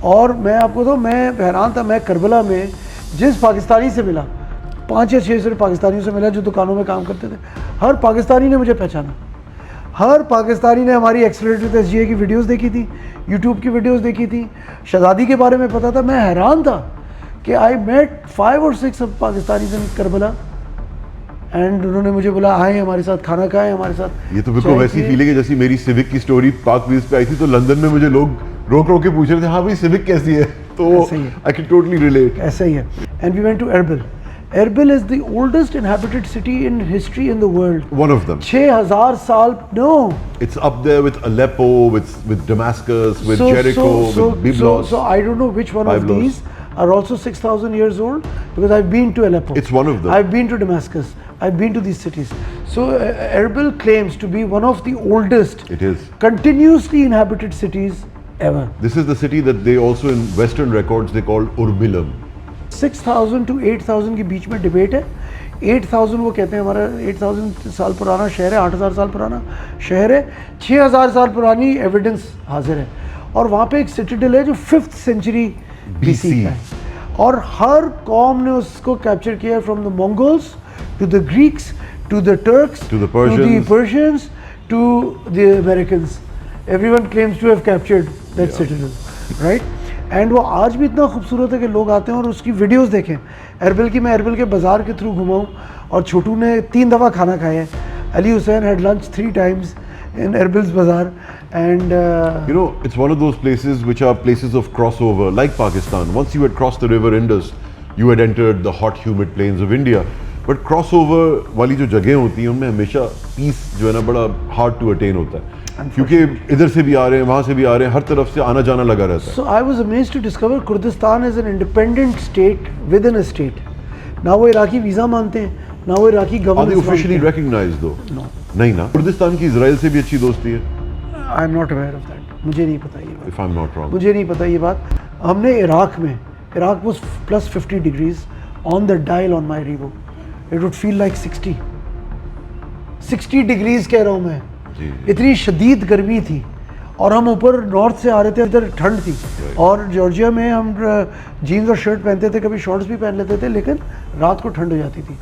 اور میں آپ کو تو میں حیران تھا, میں کربلا میں جس پاکستانی سے ملا, 5 یا 6 صرف پاکستانیوں سے ملا جو دکانوں میں کام کرتے تھے, ہر پاکستانی نے مجھے پہچانا, ہر پاکستانی نے ہماری ایکسلریٹڈ SGA کی ویڈیوز دیکھی تھی, یوٹیوب کی ویڈیوز دیکھی تھی, شہزادی کے بارے میں پتا تھا. میں حیران تھا کہ I met 5 or 6 Pakistani in Karbala, and انہوں نے مجھے بولا آئیں ہمارے ساتھ کھانا کھائیں ہمارے ساتھ. یہ تو بالکل ویسی فیلنگ ہے جیسی میری سیوک کی سٹوری پاک ویز پہ آئی تھی, تو لندن میں مجھے لوگ روک روک کے پوچھ رہے تھے ہاں بھائی سیوک کیسی ہے, تو آئی کین ٹوٹلی ریلیٹ. ایسا ہی ہے. And we went to Erbil. Erbil is the oldest inhabited city in history in the world. One of them. 6000 saal, no. It's up there with Aleppo, with Damascus, with Jericho, with Byblos. So I don't know which one of these are also 6,000 years old, because I've been to Aleppo. It's one of them. I've been to Damascus. I've been to these cities. So Erbil claims to be one of the oldest It is. continuously inhabited cities ever. This is the city that they also in Western records they call Urbilam. 6,000 to 8,000 کے بیچ میں ڈبیٹ ہے. 8,000 وہ کہتے ہیں ہمارا 8,000 سال پرانا شہر ہے, 8,000 سال پرانا شہر ہے, 6,000 سال پرانی ایویڈنس حاضر ہے. اور وہاں پہ ایک سٹیڈل ہے جو 5th century BC کا ہے, اور ہر قوم نے اس کو کیپچر کیا, from the Mongols to the Greeks to the Turks To the Persians to the Americans. Everyone claims to have captured that citadel, right. And وہ آج بھی اتنا خوبصورت ہے کہ لوگ آتے ہیں اور اس کی ویڈیوز دیکھیں. اربل کی, میں اربل کے بازار کے تھرو گھما ہوں, اور چھوٹو نے 3 دفعہ کھانا کھایا ہے. علی حسین had lunch 3 times in Erbil's bazaar. And you know, it's one of those places which are places of crossover, like Pakistan. Once you had crossed the river Indus, you had entered the hot humid plains of India. But crossover والی جو جگہیں ہوتی ہیں ان میں ہمیشہ پیس جو ہے نا بڑا hard to attain ہوتا ہے, کیونکہ ادھر سے بھی آ رہے ہیں وہاں سے بھی آ رہے ہیں, ہر طرف سے آنا جانا لگا رہتا ہے. So I was amazed to discover Kurdistan is an independent state within a state. نہ وہ عراقی ویزا مانتے ہیں, نہ وہ عراقی Are they government. officially recognized though? No. نہیں نا. کردستان کی اسرائیل سے بھی اچھی دوستی ہے. I'm not aware of that. مجھے نہیں پتا یہ بات. If I'm not wrong. مجھے نہیں پتا یہ بات. ہم نے عراق میں, Iraq was plus 50 degrees on the dial on my Revo. It would feel like 60 degrees کہہ رہا ہوں میں. اتنی شدید گرمی تھی, اور ہم اوپر نارتھ سے آ رہے تھے, ادھر ٹھنڈ تھی. اور جارجیا میں ہم جینز اور شرٹ پہنتے تھے, کبھی شارٹس بھی پہن لیتے تھے, لیکن رات کو ٹھنڈ ہو جاتی تھی.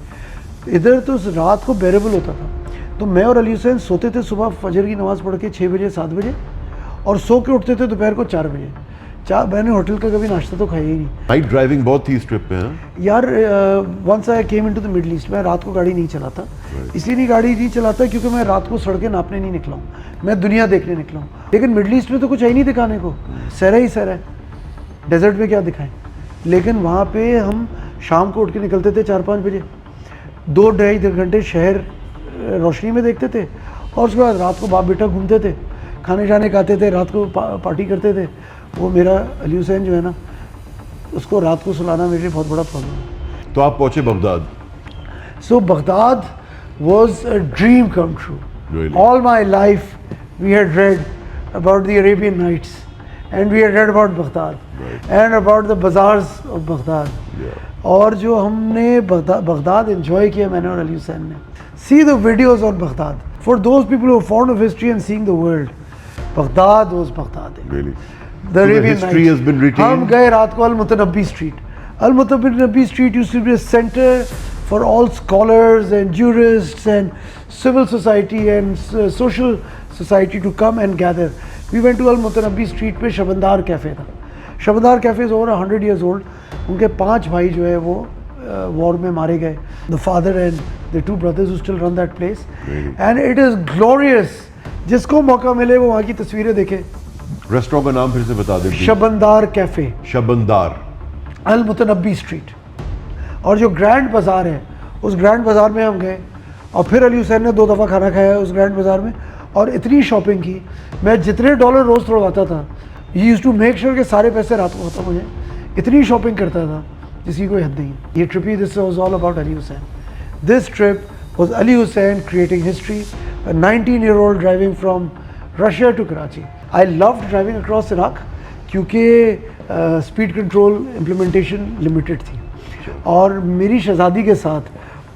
ادھر تو رات کو بیریبل ہوتا تھا. تو میں اور علی حسین سوتے تھے صبح فجر کی نماز پڑھ کے 6 بجے 7 بجے, اور سو کے اٹھتے تھے دوپہر کو 4 بجے. میں نے ہوٹل کا کبھی ناشتہ تو کھایا ہی نہیں. نائٹ ڈرائیونگ بہت تھی اس ٹرپ پہ. یار once I came into the Middle East, میں رات کو گاڑی نہیں چلاتا. اس لیے نہیں گاڑی نہیں چلاتا کیونکہ میں رات کو سڑکیں ناپنے نہیں نکلا ہوں, میں دنیا دیکھنے نکلا ہوں. لیکن مڈل ایسٹ میں تو کچھ ہے ہی نہیں دکھانے کو, سہرا ہی سہرا ہے. ڈیزرٹ میں کیا دکھائیں. لیکن وہاں پہ ہم شام کو اٹھ کے نکلتے تھے 4-5 بجے, 2-2.5 گھنٹے شہر روشنی میں دیکھتے تھے, اور اس کے بعد رات کو باپ بیٹا گھومتے تھے, کھانے شانے کھاتے تھے, رات کو پارٹی کرتے تھے. وہ میرا علی حسین جو ہے نا, اس کو رات کو سلانا میرے لیے بہت بڑا پرابلم ہے. تو آپ پہنچے Baghdad. So Baghdad was a dream come true. Really? All my life we had read about the Arabian Nights, and we had read about Baghdad, Right. and about the bazaars of Baghdad. Yeah. اور جو ہم نے بغداد انجوائے کیا میں نے اور علی حسین نے. See the videos on Baghdad. For those people who are fond of history and seeing the world, Baghdad was Baghdad. Really? The So the Arabian history Nights. has been retained? ہم گئے رات کو Al Mutanabbi street. Al Mutanabbi street used to be a center for all scholars and jurists and civil society and social society to come and gather. We went to Al Mutanabbi street پہ شبندار کیفے تھا. Shabandar cafe is over 100 years old. ان کے 5 بھائی جو ہے وہ وار میں مارے گئے. The father and the 2 brothers who still run that place. Really? And it is glorious. جس کو موقع ملے وہ وہاں کی تصویریں دیکھے. ریسٹورینٹ کا نام پھر سے بتا دیں. شبندار کیفے, شبندار, المتنبی اسٹریٹ. اور جو گرینڈ بازار ہے, اس گرینڈ بازار میں ہم گئے, اور پھر علی حسین نے 2 دفعہ کھانا کھایا اس گرینڈ بازار میں, اور اتنی شاپنگ کی. میں جتنے ڈالر روز توڑواتا تھا, ہی یوز ٹو میک شیور کہ سارے پیسے رات کو ختم ہو جائیں. اتنی شاپنگ کرتا تھا جس کی کوئی حد نہیں. یہ ٹرپ ہی this was all about Ali Hussain. This trip was Ali Hussain creating history. 19-year-old driving from Russia to Karachi. I loved driving across Iraq کیونکہ اسپیڈ کنٹرول امپلیمنٹیشن لمیٹڈ تھی, اور میری شہزادی کے ساتھ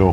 No.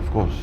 Of course.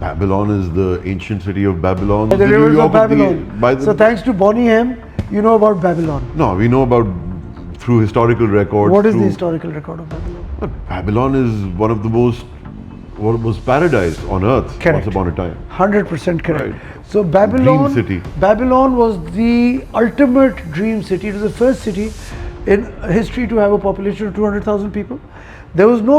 Babylon is the ancient city of Babylon. The New rivers York of Babylon. by the- So thanks to Bonnie M, you know about Babylon. No, we know about through historical records. What is the through- historical record of Babylon? But Babylon is one of the most, what was paradise on earth Correct. once upon a time. 100% correct. Right. So Babylon, Dream city. Babylon was the ultimate dream city. It was the first city in history to have a population of 200,000 people. There was no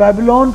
Babylon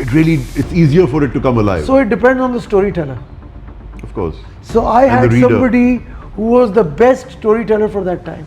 it's easier for it to come alive. So it depends on the storyteller. Of course. So I And the had reader. somebody who was the best storyteller for that time.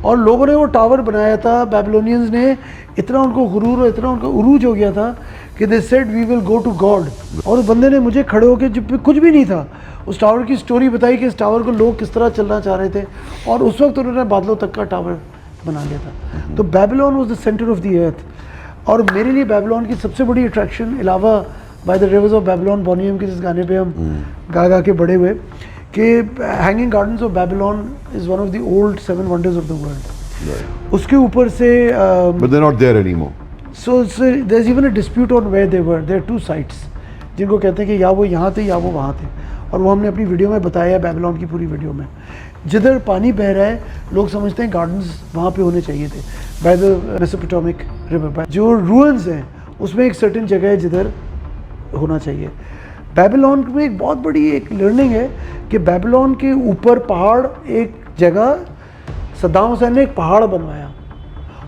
اور لوگوں نے وہ ٹاور بنایا تھا بیبلونینز نے, اتنا ان کو غرور اور اتنا ان کا عروج ہو گیا تھا کہ they said we will go to God. اور اس بندے نے مجھے کھڑے ہو کے, جب کچھ بھی نہیں تھا, اس ٹاور کی سٹوری بتائی کہ اس ٹاور کو لوگ کس طرح چلنا چاہ رہے تھے, اور اس وقت انہوں نے بادلوں تک کا ٹاور بنا لیا تھا. تو Babylon was the centre of the earth. اور میرے لیے بیبلون کی سب سے بڑی اٹریکشن, علاوہ by the rivers of Babylon, Boney M کے جس گانے پہ ہم گا کے بڑے ہوئے, کہ hanging gardens of Babylon is one of the old 7 wonders of the world. اس کے اوپر سے But they're not there anymore. So there's even a dispute on where they were. There are 2 sites جن کو کہتے ہیں کہ یا وہ یہاں تھے یا وہ وہاں تھے, اور وہ ہم نے اپنی ویڈیو میں بتایا ہے, بیبلون کی پوری ویڈیو میں. جدھر پانی بہہ رہا ہے لوگ سمجھتے ہیں گارڈنز وہاں پہ ہونے چاہیے تھے, بائی دا میسوپوٹامک ریور. جو روئنز ہیں اس میں ایک سرٹن جگہ ہے جدھر ہونا چاہیے. بیبلون میں ایک بہت بڑی ایک لرننگ ہے کہ بیبلون کے اوپر پہاڑ, ایک جگہ صدام حسین نے ایک پہاڑ بنوایا,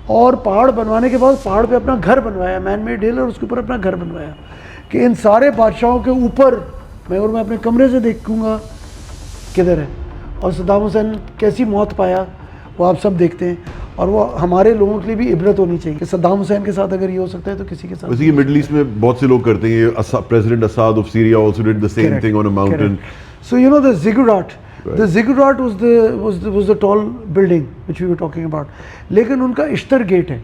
اور پہاڑ بنوانے کے بعد پہاڑ پہ اپنا گھر بنوایا, مین میڈ ہل, اور اس کے اوپر اپنا گھر بنوایا کہ ان سارے بادشاہوں کے اوپر میں اپنے کمرے سے دیکھوں گا کدھر ہے. اور صدام حسین کیسی موت پایا وہ آپ سب دیکھتے ہیں, اور وہ ہمارے لوگوں کے لیے بھی عبرت ہونی چاہیے کہ صدام حسین کے ساتھ اگر یہ ہو سکتا ہے تو کسی کے ساتھ. ویسے یہ مڈل ایسٹ میں بہت سے لوگ کرتے ہیں, یہ president Assad of Syria also did the same thing on a mountain. So you know the ziggurat. The ziggurat was the tall building which we were talking about. لیکن ان کا اشتر گیٹ ہے,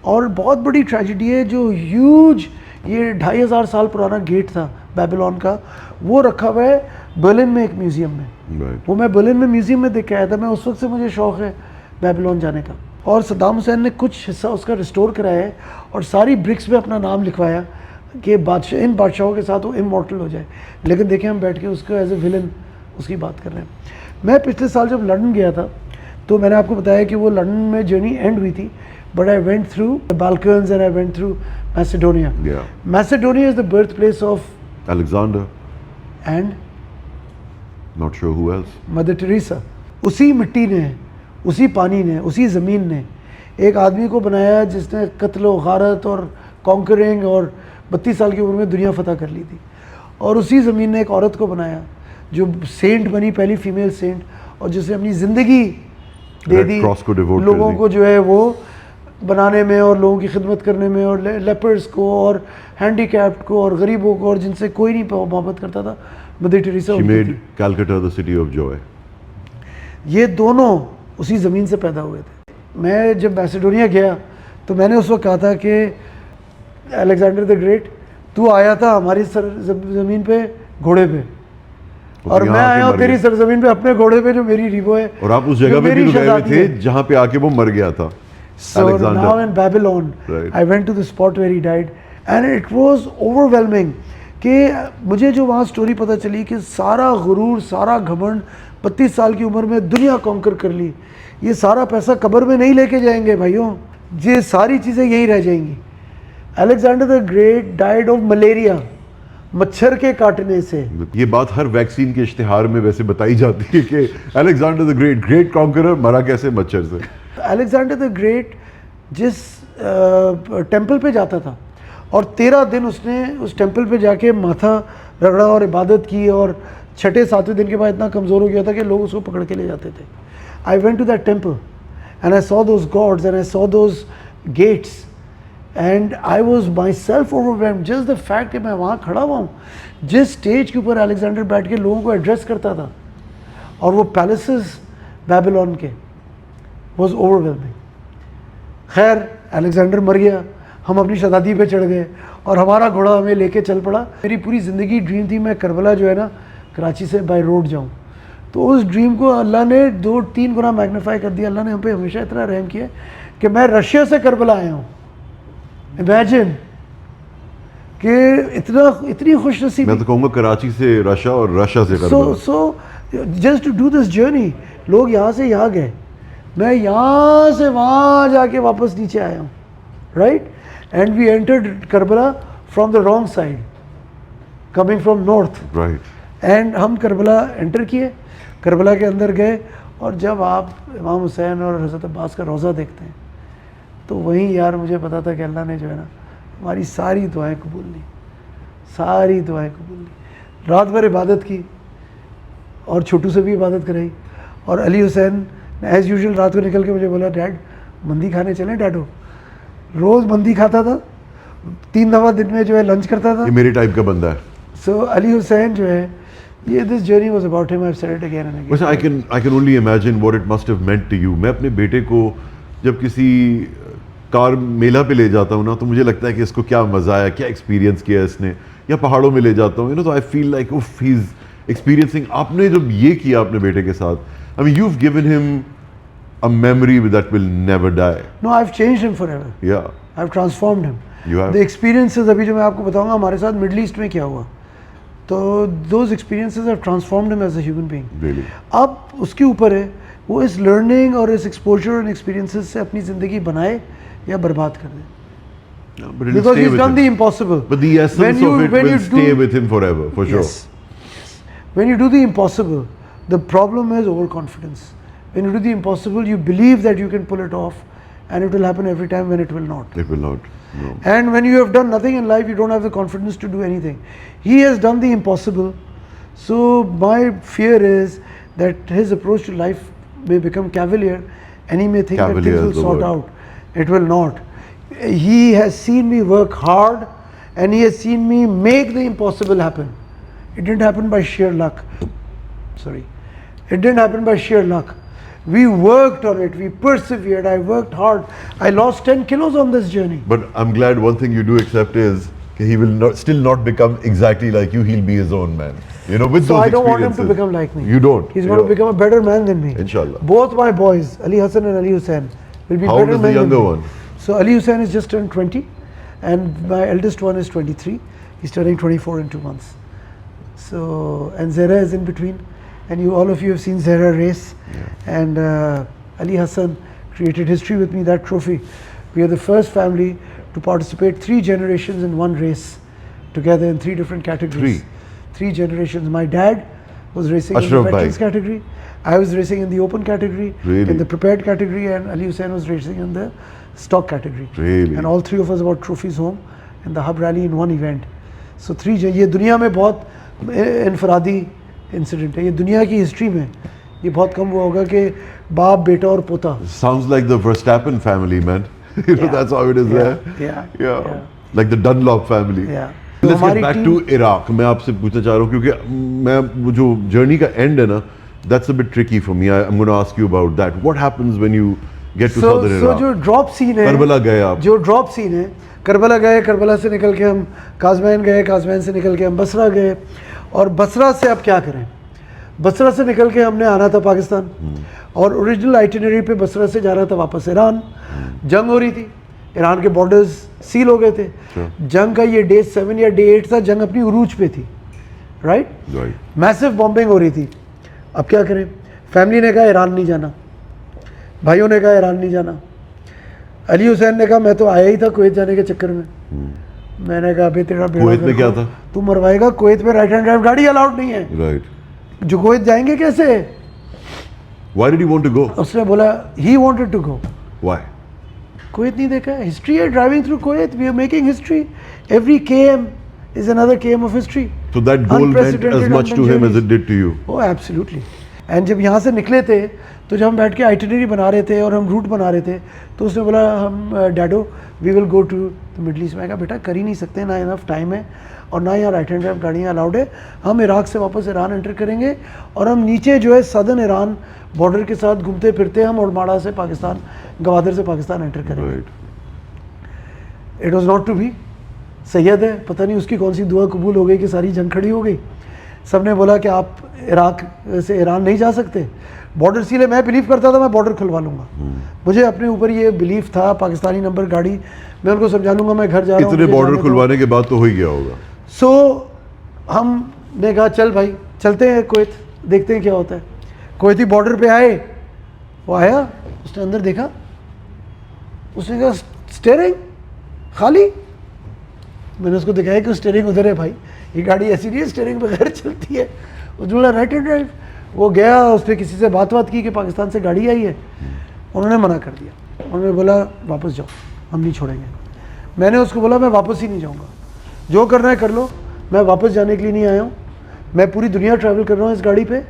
اور بہت بڑی ٹریجڈی ہے, جو ہیوج یہ 2500 سال پرانا گیٹ تھا بیبلون کا, وہ رکھا ہوا ہے برلن میں ایک میوزیم میں. وہ میں برلن میں میوزیم میں دیکھ کے آیا تھا. میں اس وقت سے مجھے شوق ہے بیبلون جانے کا, اور صدام حسین نے کچھ حصہ اس کا ریسٹور کرایا ہے, اور ساری برکس میں اپنا نام لکھوایا کہ ان بادشاہوں کے ساتھ وہ امورٹل ہو جائے. لیکن دیکھیں ہم بیٹھ کے اس کو ایز اے ویلن اس کی بات کر رہے ہیں. میں پچھلے سال جب لنڈن گیا تھا تو میں نے آپ کو بتایا کہ وہ لنڈن میں جرنی اینڈ ہوئی تھی, but I went through Balkans and I went through Macedonia. Macedonia is the birthplace of Alexander. And Not sure who else. Mother Teresa. اسی مٹی نے, اسی پانی نے, اسی زمین نے ایک آدمی کو بنایا جس نے قتل و غارت اور کانکرنگ اور 32 سال کی عمر میں دنیا فتح کر لی تھی. اور اسی زمین نے ایک عورت کو بنایا جو سینٹ بنی, پہلی فیمیل سینٹ, اور جس نے اپنی زندگی دے دی لوگوں کو جو ہے وہ بنانے میں اور لوگوں کی خدمت کرنے میں, اور لیپرز کو اور ہینڈی کیپڈ کو اور غریبوں کو, اور جن سے کوئی نہیں محبت کرتا تھا, mother Teresa. She made Calcutta the city of joy. یہ دونوں اسی زمین سے پیدا ہوئے تھے. میں جب میسیڈونیا گیا تو میں نے اس وقت کہا تھا کہ الیگزینڈر دا گریٹ تو آیا تھا ہماری زمین پہ گھوڑے پہ, اور میں آیا ہوں تیری سرزمین پہ اپنے گھوڑے پہ جو میری ریبو ہے, اور آپ اس جگہ پہ بھی گئے تھے جہاں پہ آ کے وہ مر گیا تھا. So now in Babylon, I went to the spot where he died, and it was overwhelming کہ مجھے جو وہاں سٹوری پتہ چلی کہ سارا غرور, سارا گھمنڈ, 32 سال کی عمر میں دنیا کانکر کر لی, یہ سارا پیسہ قبر میں نہیں لے کے جائیں گے بھائیوں, یہ ساری چیزیں یہیں رہ جائیں گی. Alexander the great died of malaria, مچھر کے کاٹنے سے. یہ بات ہر ویکسین کے اشتہار میں ویسے بتائی جاتی ہے کہ الیگزینڈر دا گریٹ کانکرر مرا کیسے, مچھر سے. الیگزینڈر دا گریٹ جس ٹیمپل پہ جاتا تھا اور 13 دن اس نے اس ٹیمپل پہ جا کے ماتھا رگڑا اور عبادت کی, اور 6-7 دن کے بعد اتنا کمزور ہو گیا تھا کہ لوگ اس کو پکڑ کے لے جاتے تھے. I went to that temple and I saw those gods and I saw those gates, and I was myself overwhelmed just the fact کہ میں وہاں کھڑا ہوا ہوں. جس اسٹیج کے اوپر الیگزینڈر بیٹھ کے لوگوں کو ایڈریس کرتا تھا, اور وہ پیلسز بیبلون کے, واز اوورwhelming. خیر الیگزینڈر مر گیا, ہم اپنی شہزادی پہ چڑھ گئے, اور ہمارا گھوڑا ہمیں لے کے چل پڑا. میری پوری زندگی ڈریم تھی میں کربلا جو ہے نا کراچی سے بائی روڈ جاؤں. تو اس ڈریم کو اللہ نے 2-3 گنا میگنیفائی کر دیا. اللہ نے ہم پہ ہمیشہ اتنا رحم کیا کہ میں رشیا سے کربلا آیا ہوں. امیجن کہ اتنی خوش نصیب. میں تو کہوں گا کراچی سے رشا اور رشا سے Karbala. So just to do this journey, لوگ یہاں سے یہاں گئے, میں یہاں سے وہاں جا کے واپس نیچے آیا ہوں, right. And we entered Karbala from the wrong side, coming from north, right. And ہم کربلا انٹر کیے, کربلا کے اندر گئے, اور جب آپ امام حسین اور حضرت عباس کا روضہ دیکھتے ہیں تو وہیں یار مجھے پتا تھا کہ اللہ نے جو ہے نا ہماری ساری دعائیں قبول لی, ساری دعائیں قبول لی. رات بھر عبادت کی, اور چھوٹو سے بھی عبادت کرائی, اور علی حسین ایز یوزول رات کو نکل کے مجھے بولا ڈیڈ مندی کھانے چلیں ڈیڈو. روز مندی کھاتا تھا, 3 دفعہ دن میں جو ہے لنچ کرتا تھا. یہ میرے ٹائپ کا بندہ ہے. سو علی حسین جو ہے یہ دس جرنی واز اباؤٹ ہم. I have said it again and again. ویسے I can only imagine what it must have meant to you. میں اپنے بیٹے کو جب کسی کار میلہ پہ لے جاتا ہوں نا تو مجھے لگتا ہے کہ اس کو کیا مزہ آیا, کیا ایکسپیرینس کیا اس نے, یا پہاڑوں میں لے جاتا ہوں تو I feel like if he is experiencing. آپ نے جب یہ کیا اپنے بیٹے کے ساتھ, I mean you've given him a memory that will never die. No, I've changed him forever. Yeah. I've transformed him. You have. The experiences ابھی جو میں آپ کو بتاؤں گا ہمارے ساتھ مڈل ایسٹ میں کیا ہوا, تو those experiences have transformed him as a human being. Really. اب اس کے اوپر ہے وہ اس لرننگ اور اس ایکسپوجر اور ایکسپیرینسز سے اپنی زندگی بنائے یا برباد کر دیں. Yeah, but it'll Because stay he's with done him. the impossible. But the essence of it will stay with him forever, for sure. Yes. When you do the impossible, the problem is overconfidence. When you do the impossible, you believe that you can pull it off, and it will happen every time when it will not. It will not. No. And when you have done nothing in life, you don't have the confidence to do anything. He has done the impossible. So my fear is that his approach to life may become cavalier, and he may think that Cavalier things is will the sort word. out. It will not. He has seen me work hard, and he has seen me make the impossible happen. It didn't happen by sheer luck. Sorry. It didn't happen by sheer luck. We worked on it. We persevered. I worked hard. I lost 10 kilos on this journey. But I'm glad one thing you do accept is that he will not, still not become exactly like you. He'll be his own man. You know, with So those I don't want him to experiences. become like me. You don't. He's going to become a better man than me. Inshallah. Both my boys, Ali Hassan and Ali Hussain, will be How old better is the men younger than me. one? So Ali Hussain is just turned 20, and my eldest one is 23. He's turning 24 in 2 months. So, and Zahra is in between, and all of you have seen Zahra race. Yeah. And Ali Hassan created history with me, that trophy. We are the first family to participate 3 generations in one race together in 3 different categories. 3 generations. My dad was racing in the Ashraf veterans bhai. category. I was racing in the open category, Really? in the prepared category, and Ali Hussain was racing in the stock category. Really? And all 3 of us brought trophies home in the hub rally in one event. So 3 یہ دنیا میں بہت انفرادی انسیڈنٹ ہے. یہ دنیا کی ہسٹری میں یہ بہت کم ہوا ہوگا کہ باپ بیٹا اور پوتا. Sounds like the Verstappen family, man. You know, Yeah. that's how it is Yeah. there. Yeah. Yeah. Yeah. Like the Dunlop family. Yeah. Let's ہماری get back team- to Iraq. میں آپ سے پوچھنا چاہ رہا ہوں کیونکہ میں وہ جو جرنی کا اینڈ ہے نا, that's a bit tricky for me. I'm going to ask you about that. What happens when you get to southern So Iraq? جو ڈراپ سین ہے, کربلا گئے آپ. جو ڈراپ سین ہے, کربلا گئے, کربلا سے نکل کے ہم کازمین گئے, کازمین سے نکل کے ہم بصرہ گئے, اور بصرہ سے اب کیا کریں. بصرہ سے نکل کے ہم نے آنا تھا پاکستان, اور اوریجنل آئٹنری پہ بصرہ سے جانا تھا واپس ایران. جنگ ہو رہی تھی, ایران کے بارڈرز سیل ہو گئے تھے. جنگ کا یہ ڈے 7 یا ڈے 8 تھا, جنگ اپنی عروج پہ تھی, رائٹ. Right. میسو بامبنگ ہو رہی تھی. اب کیا کریں. فیملی نے کہا ایران نہیں جانا, بھائیوں نے کہا ایران نہیں جانا. علی حسین نے کہا میں تو آیا ہی تھا کویت جانے کے چکر میں. میں نے کہا ابھی تیرا بیڑا کویت میں کیا تھا؟ تو مروائے گا. کویت میں رائٹ ہینڈ ڈرائیو گاڑی الاؤڈ نہیں ہے. Right. جو کویت جائیں گے کیسے. Why did he want to go? اس نے بولا he wanted to go. Why? Kuwait نہیں دیکھا. ہسٹری ہے driving through Kuwait. We are making history. Every KM is another KM of history. So that goal meant as much to him as it did to you. Oh, absolutely. And جب یہاں سے نکلے تھے تو جب ہم بیٹھ کے آئٹنری بنا رہے تھے اور ہم روٹ بنا رہے تھے تو اس نے بولا ہم ڈیڈو we will go to the Middle East. میں کہا بیٹا کر ہی نہیں سکتے, نہ انف ٹائم ہے اور نہ یہاں رائٹ ہینڈ ڈرائیو گاڑیاں الاؤڈ ہے. ہم عراق سے واپس ایران انٹر کریں گے اور ہم نیچے جو ہے سدرن ایران بارڈر کے ساتھ گھومتے پھرتے ہم اورماڑا سے پاکستان, گوادر سے پاکستان انٹر کریں گے. Right. It was not to be. Sad ہے, پتہ نہیں اس کی کون سی دعا قبول ہو گئی کہ ساری جنگ کھڑی ہو گئی. سب نے بولا کہ آپ عراق سے ایران نہیں جا سکتے, بارڈر سیل ہے. میں بلیو کرتا تھا میں بارڈر کھلوا لوں گا. مجھے اپنے اوپر یہ بلیف تھا, پاکستانی نمبر گاڑی, میں ان کو سمجھا لوں گا میں گھر جا رہا ہوں. اتنے بارڈر کھلوانے کے بعد تو ہو ہی گیا ہوگا. سو ہم نے کہا چل بھائی چلتے ہیں کویت, دیکھتے ہیں کیا ہوتا ہے. کویتی بارڈر پہ آئے, وہ آیا, اس نے اندر دیکھا, اس نے کہا اسٹیئرنگ خالی. میں نے اس کو دکھایا کہ اسٹیئرنگ ادھر ہے بھائی, یہ گاڑی ایسی نہیں ہے اسٹیئرنگ بغیر چلتی ہے. اس نے بولا رائٹ ہینڈ ڈرائیو. وہ گیا, اس نے کسی سے بات کی کہ پاکستان سے گاڑی آئی ہے, انہوں نے منع کر دیا. انہوں نے بولا واپس جاؤ, ہم نہیں چھوڑیں گے. میں نے اس کو بولا میں واپس ہی نہیں جاؤں گا, جو کرنا ہے کر لو, میں واپس جانے کے لیے نہیں آیا ہوں. میں پوری دنیا ٹریول کر رہا ہوں اس گاڑی پہ,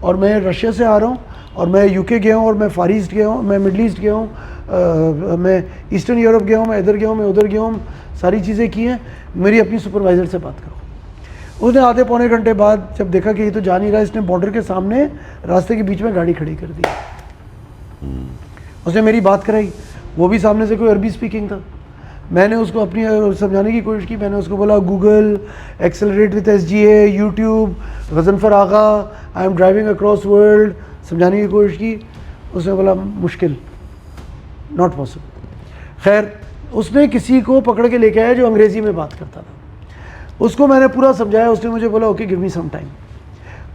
اور میں رشیا سے آ رہا ہوں اور میں یو کے گیا ہوں, اور میں فار ایسٹ گیا ہوں, میں مڈل ایسٹ گیا ہوں, میں ایسٹرن یورپ گیا ہوں, میں ادھر گیا ہوں, میں ادھر گیا ہوں, ساری چیزیں کی ہیں. میری اپنی سپروائزر سے بات کرو. اس نے آدھے پونے گھنٹے بعد جب دیکھا کہ یہ تو جا نہیں رہا, اس نے بارڈر کے سامنے راستے کے بیچ میں گاڑی کھڑی کر دی. اس نے میری بات کرائی, وہ بھی سامنے سے کوئی عربی اسپیکنگ تھا. میں نے اس کو اپنی سمجھانے کی کوشش کی. میں نے اس کو بولا Google, accelerate with S G A, YouTube, Ghazanfar Agha, I am driving across world, سمجھانے کی کوشش کی. اس نے بولا مشکل, ناٹ پاسبل. خیر اس نے کسی کو پکڑ کے لے کے آیا جو انگریزی میں بات کرتا تھا. اس کو میں نے پورا سمجھایا. اس نے مجھے بولا اوکے گیو می سم ٹائم.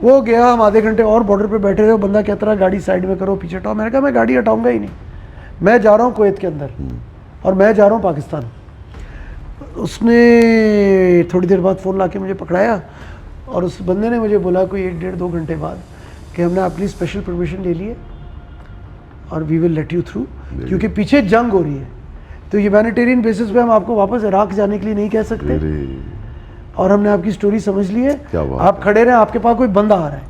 وہ گیا, ہم آدھے گھنٹے اور بارڈر پہ بیٹھے رہے. بندہ کہتا رہا گاڑی سائڈ میں کرو, پیچھے ہٹاؤ. میں نے کہا میں گاڑی ہٹاؤں گا ہی نہیں, میں جا رہا ہوں کویت کے اندر اور میں جا رہا ہوں پاکستان. اس نے تھوڑی دیر بعد فون لا کے مجھے پکڑایا, اور اس بندے نے مجھے بولا کوئی 1-1.5-2 گھنٹے بعد کہ ہم نے آپ کی اسپیشل پرمیشن لے لی ہے اور وی ول لیٹ یو تھرو, کیونکہ پیچھے جنگ ہو رہی ہے, تو ہیومینیٹیرین بیسس پہ ہم آپ کو واپس عراق جانے کے لیے نہیں کہہ سکتے, اور ہم نے آپ کی سٹوری سمجھ لی ہے, آپ کھڑے رہیں, آپ کے پاس کوئی بندہ آ رہا ہے.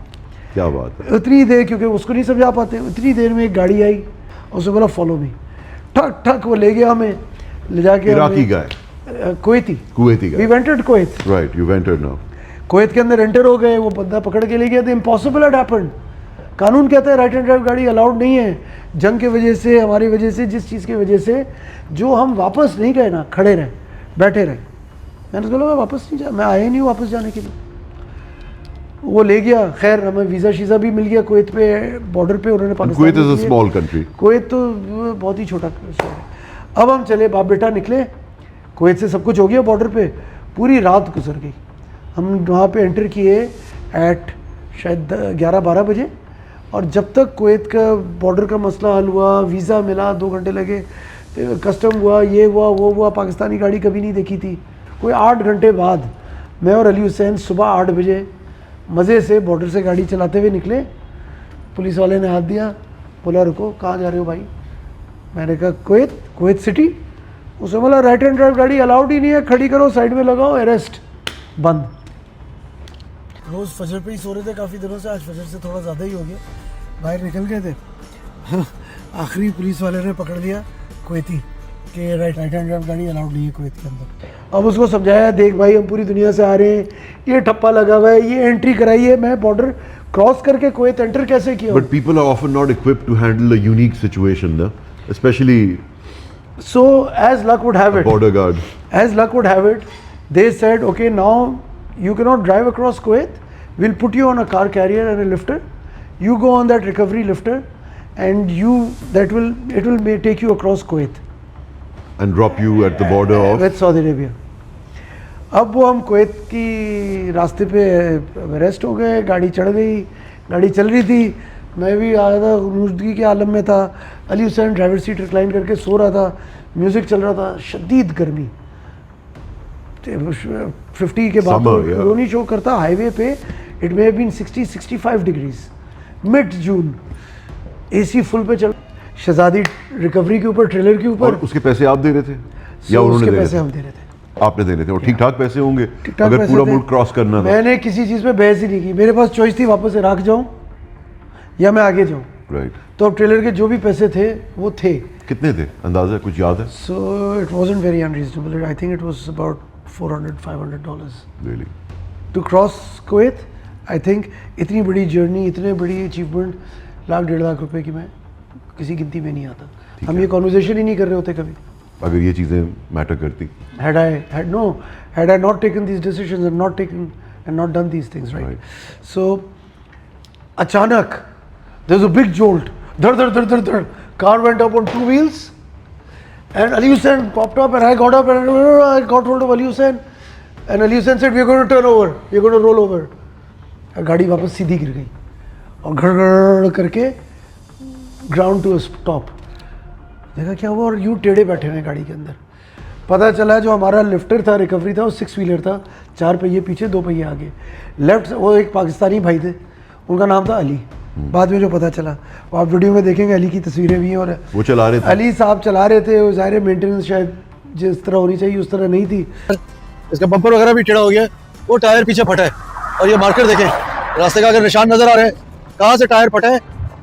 کیا بات ہے. اتنی دیر, کیونکہ اس کو نہیں سمجھا پاتے, اتنی دیر میں ایک گاڑی آئی, اس نے بولا فالو می. ٹھک ٹھک وہ لے گیا ہمیں, لے جا کے عراقی کا ہے, کویتی کویتی وی کا. وینٹڈ Kuwait. Right, you وینٹڈ now. Kuwait کے اندر انٹر ہو گئے. وہ بندہ پکڑ کے لے گیا. Impossible had happened. قانون کہتا ہے رائٹ ہینڈ ڈرائیو گاڑی الاؤڈ نہیں ہے. جنگ کی وجہ سے, ہماری وجہ سے, جس چیز کی وجہ سے, جو ہم واپس نہیں گئے نا, کھڑے رہے, بیٹھے رہے. میں نے بولا میں واپس نہیں جا, میں آیا ہی نہیں واپس جانے کے لیے. وہ لے گیا. خیر ہمیں ویزا شیزا بھی مل گیا کویت پہ, بارڈر پہ انہوں نے Pakistan. Kuwait is a small country. Kuwait تو بہت ہی چھوٹا شہر ہے. اب ہم چلے, باپ بیٹا نکلے کویت سے, سب کچھ ہو گیا بارڈر پہ. پوری رات گزر گئی. ہم وہاں پہ انٹر کیے ایٹ شاید 11-12 بجے, اور جب تک کویت کا بارڈر کا مسئلہ حل ہوا, ویزا ملا, 2 گھنٹے لگے, کسٹم ہوا, یہ ہوا, وہ ہوا. پاکستانی گاڑی کبھی نہیں دیکھی تھی. کوئی 8 گھنٹے بعد میں اور علی حسین صبح 8 بجے مزے سے بارڈر سے گاڑی چلاتے ہوئے نکلے. پولیس والے نے ہاتھ دیا, بولا رکو, کہاں جا رہے ہو بھائی؟ میں نے کہا کویت, کویت سٹی. اس نے بولا رائٹ ہینڈ ڈرائیو گاڑی الاؤڈ ہی نہیں ہے, کھڑی کرو, سائڈ میں لگاؤ, اریسٹ, بند. روز فجر پہ ہی سو رہے تھے کافی دنوں سے, آج فجر سے تھوڑا زیادہ ہی ہو گیا, باہر نکل گئے تھے. آخری پولیس والے نے پکڑ لیا کویتی کہ رائٹ ہینڈ ڈرائیو گاڑی الاؤڈ نہیں ہے کویت کے اندر. اب اس کو سمجھایا, دیکھ بھائی ہم پوری دنیا سے آ رہے ہیں, یہ ٹھپا لگا ہوا ہے, یہ انٹری کرائی ہے, میں بارڈر کراس کر کے کویت انٹر کیسے کیا. But people are often not equipped to handle a unique situation, no? Especially So as luck would have it, border guard. as luck would have it, they said, okay, now you cannot drive across Kuwait. We'll put you on a car carrier and a lifter. You go on that recovery lifter, and it will take you across Kuwait. And drop you at the border of with Saudi Arabia. اب وہ ہم کویت کی راستے پہ ریسٹ ہو گئے, گاڑی چڑھ گئی, گاڑی چل رہی تھی, میں بھی آدھا غنودگی کے عالم میں تھا. علی حسین ڈرائیور سیٹ ریکلائن کر کے سو رہا تھا, میوزک چل رہا تھا, شدید گرمی, 50 کے بعد رونی شو کرتا ہائی وے پہ. It may have been 60-65 degrees, mid June, A C full پہ چل. شہزادی ریکوری کے اوپر, ٹریلر کے اوپر. اور اس کے پیسے آپ دے رہے تھے یا انہوں نے دے رہے پیسے تھے؟ ہم دے رہے تھے. آپ نے دے رہے تھے, اور ٹھیک ٹھاک پیسے ہوں گے اگر پورا ملک کراس کرنا تھا. میں نے کسی چیز پہ بحث ہی نہیں کی, میرے پاس چوائس تھی واپس عراق جاؤں یا میں آگے جاؤں. رائٹ. تو اب ٹریلر کے جو بھی پیسے تھے وہ تھے. کتنے تھے اندازہ کچھ یاد ہے؟ So it wasn't very unreasonable. I think it was about $400-500 really to cross Kuwait. I think اتنی بڑی جرنی, اتنے بڑی اچیومنٹ, $1.5 کی میں کسی گنتی میں نہیں آتا. ہم یہ کانورزیشن ہی نہیں کر رہے ہوتے کبھی اگر یہ چیزیں میٹر کرتی. had I not taken these decisions and not done these things, right? So achanak there was a big jolt, dhar, car went up on 2 wheels, and Ali Hussain popped up, and I got up and I got hold of Ali Hussain, and Ali Hussain said, we're going to turn over, we're going to roll over. گاڑی واپس سیدھی گر گئی اور گھڑ گھڑ کر کے گراؤنڈ ٹو اسٹاپ. دیکھا کیا ہوا, اور یوں ٹیڑھے بیٹھے ہوئے گاڑی کے اندر. پتہ چلا جو ہمارا لفٹر تھا, ریکوری تھا, وہ 6 ویلر تھا, 4 پہیے پیچھے 2 پہیے آگے. لیفٹ وہ ایک پاکستانی بھائی تھے, ان کا نام تھا علی. بعد میں جو پتہ چلا, وہ آپ ویڈیو میں دیکھیں گے, علی کی تصویریں بھی ہیں. اور وہ چلا رہے تھے, علی صاحب چلا رہے تھے. ظاہر مینٹیننس شاید جس طرح ہونی چاہیے اس طرح نہیں تھی. اس کا بمپر وغیرہ بھی ٹیڑھا ہو گیا, وہ ٹائر پیچھے پھٹا ہے. اور یہ مارکر دیکھیں, راستے کا اگر نشان نظر آ رہے ہیں کہاں سے ٹائر پھٹا ہے,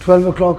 12 o'clock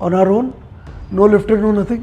on our own, no lifter, no nothing,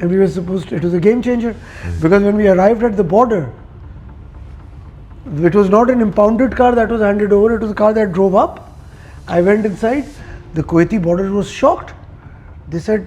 and we were supposed to, it was a game changer, because when we arrived at the border, it was not an impounded car that was handed over, it was a car that drove up. I went inside, the Kuwaiti border was shocked, they said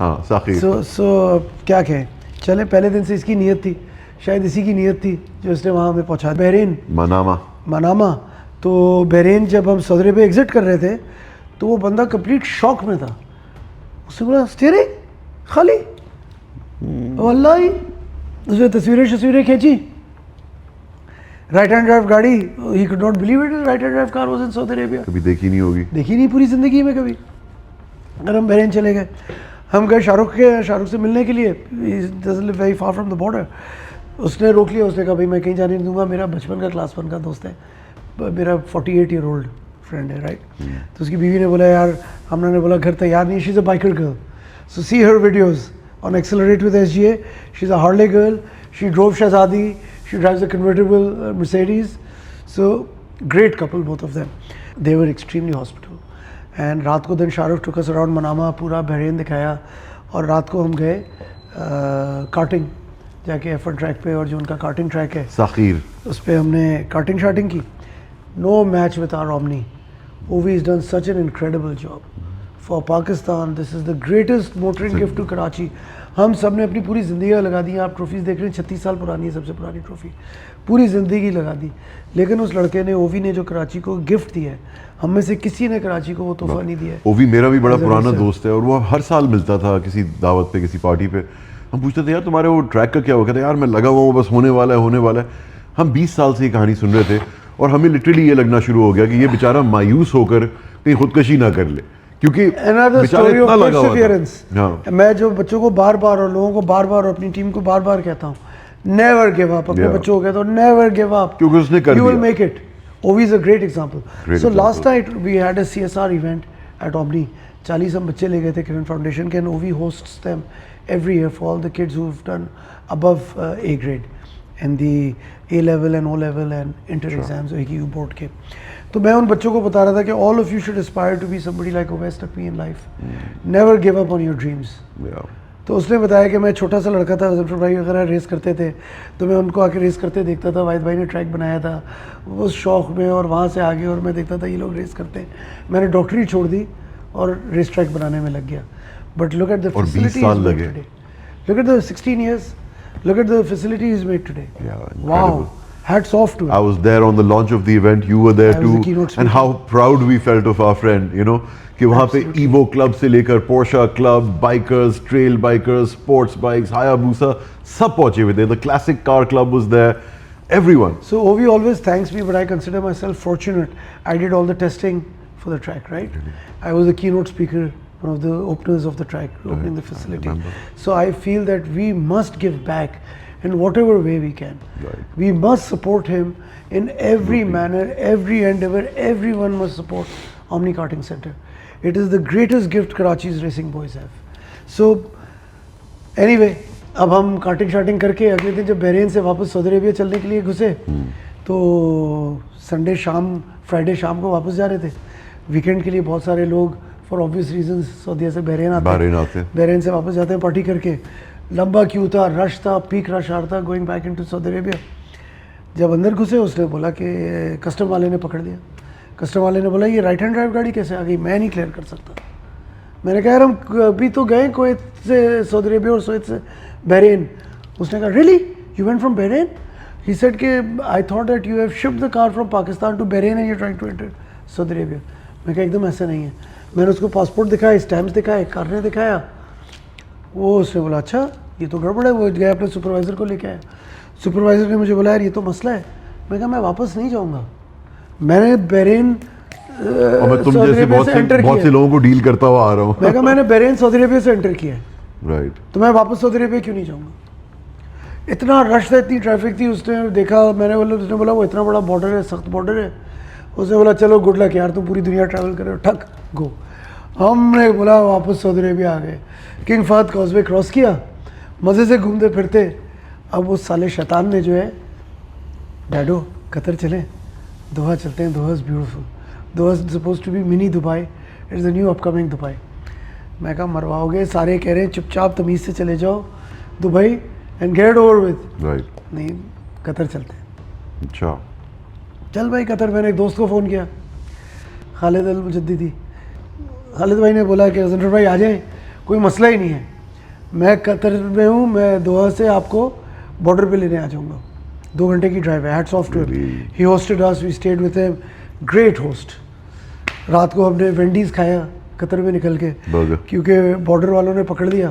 ہاں ساخیر. سو کیا کہیں, چلے پہلے دن سے اس کی نیت تھی, شاید اسی کی نیت تھی جو اس نے وہاں ہمیں پہنچا. بحرین منامہ, تو بحرین جب ہم سعودی عربیہ ایگزٹ کر رہے تھے تو وہ بندہ کمپلیٹ شوق میں تھا. اس نے بولا اسٹیئرنگ خالی, واللہ ہی اس نے تصویریں کھینچی, رائٹ ہینڈ ڈرائیو گاڑی. He could not believe it, right hand drive car was in Saudi Arabia. کبھی دیکھی نہیں ہوگی, دیکھی نہیں پوری زندگی میں کبھی. اگر ہم بحرین چلے گئے, ہم گئے شاہ رخ سے ملنے کے لیے, very far from the border. اس نے روک لیا, اس نے کہا بھائی میں کہیں جانے نہیں دوں گا, میرا بچپن کا کلاس 1 کا دوست ہے, میرا 48 ایئر اولڈ فرینڈ ہے, رائٹ. تو اس کی بیوی نے بولا یار, ہم نے بولا گھر تیار نہیں, she is a biker girl, so see her videos on Accelerate with SGA. She is a Harley girl, she drove Shehzadi, she drives a convertible Mercedes. So great couple, both of them. They were extremely hospitable. And رات کو دن Shah Rukh took us around Manama, پورا بحرین دکھایا. اور رات کو ہم گئے کارٹنگ, جا کے F1 ٹریک پہ, اور جو ان کا کارٹنگ ٹریک ہے ساخیر, اس پہ ہم نے کارٹنگ شارٹنگ کی. No match with our Omni. Ovi has done such an incredible job. For Pakistan, this is the greatest motoring gift to Karachi. ہم سب نے اپنی پوری زندگیاں لگا دی ہیں. آپ ٹرافیز دیکھ رہے ہیں, 36 سال پرانی ہے سب سے پرانی ٹرافی, پوری زندگی لگا دی. لیکن اس لڑکے نے, اووی نے, جو کراچی کو گفٹ دیا ہے, ہم میں سے کسی نے کراچی کو وہ تحفہ نہیں دیا ہے. اووی میرا بھی بڑا پرانا دوست ہے, اور وہ ہر سال ملتا تھا کسی دعوت پہ, کسی پارٹی پہ. ہم پوچھتے تھے یار تمہارے وہ ٹریک کا کیا ہوا, کہتے ہیں یار میں لگا ہوا ہوں, بس ہونے والا ہے. ہم 20 سال سے یہ کہانی سن رہے تھے, اور ہمیں لٹرلی یہ لگنا شروع ہو گیا کہ یہ بیچارہ مایوس ہو کر کہیں خودکشی نہ کر لے, کیونکہ میں جو بچوں کو بار بار اور لوگوں کو بار بار اور اپنی ٹیم کو بار بار کہتا ہوں, نیور گیو اپ. اپنے بچوں کو کہتا ہوں نیور گیو اپ, کیونکہ اس نے کر دیا, you will make it. Ovi is a great example. So last night we had a CSR event at Omni. 40 ہم بچے لے گئے تھے کرن فاؤنڈیشن کے, and Ovi hosts them every year for all the kids who have done above A grade and the A level and O level and inter exams AQU board کے. تو میں ان بچوں کو بتا رہا تھا کہ all of you should aspire to be somebody like Uwais Naqvi in life. Never give up on your dreams. تو اس نے بتایا کہ میں چھوٹا سا لڑکا تھا, ظفر بھائی وغیرہ ریس کرتے تھے, تو میں ان کو آ کے ریس کرتے دیکھتا تھا. واحد بھائی نے ٹریک بنایا تھا اس شوق میں, اور وہاں سے آگے, اور میں دیکھتا تھا یہ لوگ ریس کرتے ہیں. میں نے ڈاکٹری چھوڑ دی اور ریس ٹریک بنانے میں لگ گیا. But look at the facilities made today, look at the 16 years, look at the facilities made today. Wow, hats off to it. I was there on the launch of the event, you were there too, and how proud we felt of our friend, you know, کہ وہاں پہ ایوو کلب سے لے کر Porsche club, bikers, trail bikers, sports bikes, Hayabusa, سب پہنچے ہوئے تھے. The classic car club was there, everyone. So Ovi always thanks me, but I consider myself fortunate. I did all the testing for the track, right? I was the keynote speaker, one of the openers of the track, opening the facility. So I feel that we must give back in whatever way we can. We must support him in every manner, every endeavor. Everyone must support Omni Karting Center. It is the greatest gift Karachi's racing boys have. So anyway, اب ہم کارٹنگ شارٹنگ کر کے اگلے دن جب بحرین سے واپس سعودی عربیہ چلنے کے لیے گھسے, تو سنڈے شام, فرائیڈے شام کو واپس جا رہے تھے. ویکینڈ کے لیے بہت سارے لوگ فار آبویس ریزنز سعودیہ سے بحرین آتے ہیں, بحرین سے واپس جاتے ہیں پارٹی کر کے. لمبا کیو تھا, رش تھا, پیک رش آ رہا تھا گوئنگ بیک انٹو سعودی عربیہ. جب اندر گھسے اس نے بولا کہ کسٹم والے نے پکڑ لیا. کسٹم والے نے بولا یہ رائٹ ہینڈ ڈرائیو گاڑی کیسے آ گئی, میں نہیں کلیئر کر سکتا. میں نے کہا یار ہم ابھی تو گئے کویت سے سعودی عربیہ اور سویت سے بحرین. اس نے کہا really you went from Bahrain. He said کہ I thought that you have shipped the car from Pakistan to Bahrain and you trying to enter Saudi Arabia. میں کہا ایک دم ایسا نہیں ہے. میں نے اس کو پاسپورٹ دکھایا, اسٹیمپس دکھائے, کار نے دکھایا. وہ اس نے بولا اچھا یہ تو گڑبڑ ہے. وہ گیا اپنے سپروائزر کو لے کے آیا. سپروائزر نے مجھے بولا یار یہ تو مسئلہ ہے. میں کہا میں واپس نہیں جاؤں گا. میں نے بحرین تم جیسے بہت سے لوگوں کو ڈیل کرتا ہوا آ رہا ہوں. میں کہا میں نے بحرین سعودی عربیہ سے انٹر کیا ہے, رائٹ, تو میں واپس سعودی عربیہ کیوں نہیں جاؤں گا. اتنا رش تھا, اتنی ٹریفک تھی. اس نے دیکھا, میں نے بولا, اس نے بولا وہ اتنا بڑا بارڈر ہے, سخت بارڈر ہے. اس نے بولا چلو گڈ لک یار, تم پوری دنیا ٹریول کر رہے ہو, ٹھک گو. ہم نے بولا واپس سعودی عربیہ آ گئے. کنگ فہد کاز وے کراس کیا, مزے سے گھومتے پھرتے. اب اس سالے شیطان نے جو ہے, ڈیڈو قطر چلیں, دوحہ چلتے ہیں, Doha is beautiful, Doha is suppose to be mini Dubai, it is a new upcoming Dubai. میں کہا مرواؤ گے. سارے کہہ رہے ہیں چپ چاپ تمیز سے چلے جاؤ Dubai and get over with. Right, نہیں قطر چلتے ہیں. اچھا چل بھائی قطر. میں نے ایک دوست کو فون کیا, خالد المجددی. خالد بھائی نے بولا کہ ظفر بھائی آ جائیں, کوئی مسئلہ ہی نہیں ہے. میں قطر میں ہوں, میں دوحہ سے آپ کو بارڈر پہ لینے آ جاؤں گا. 2 گھنٹے کی ڈرائیو ہے. Hates off to him. He hosted us, we stayed with him. Great host. رات کو ہم نے وینڈیز کھایا قطر میں نکل کے, کیونکہ بارڈر والوں نے پکڑ لیا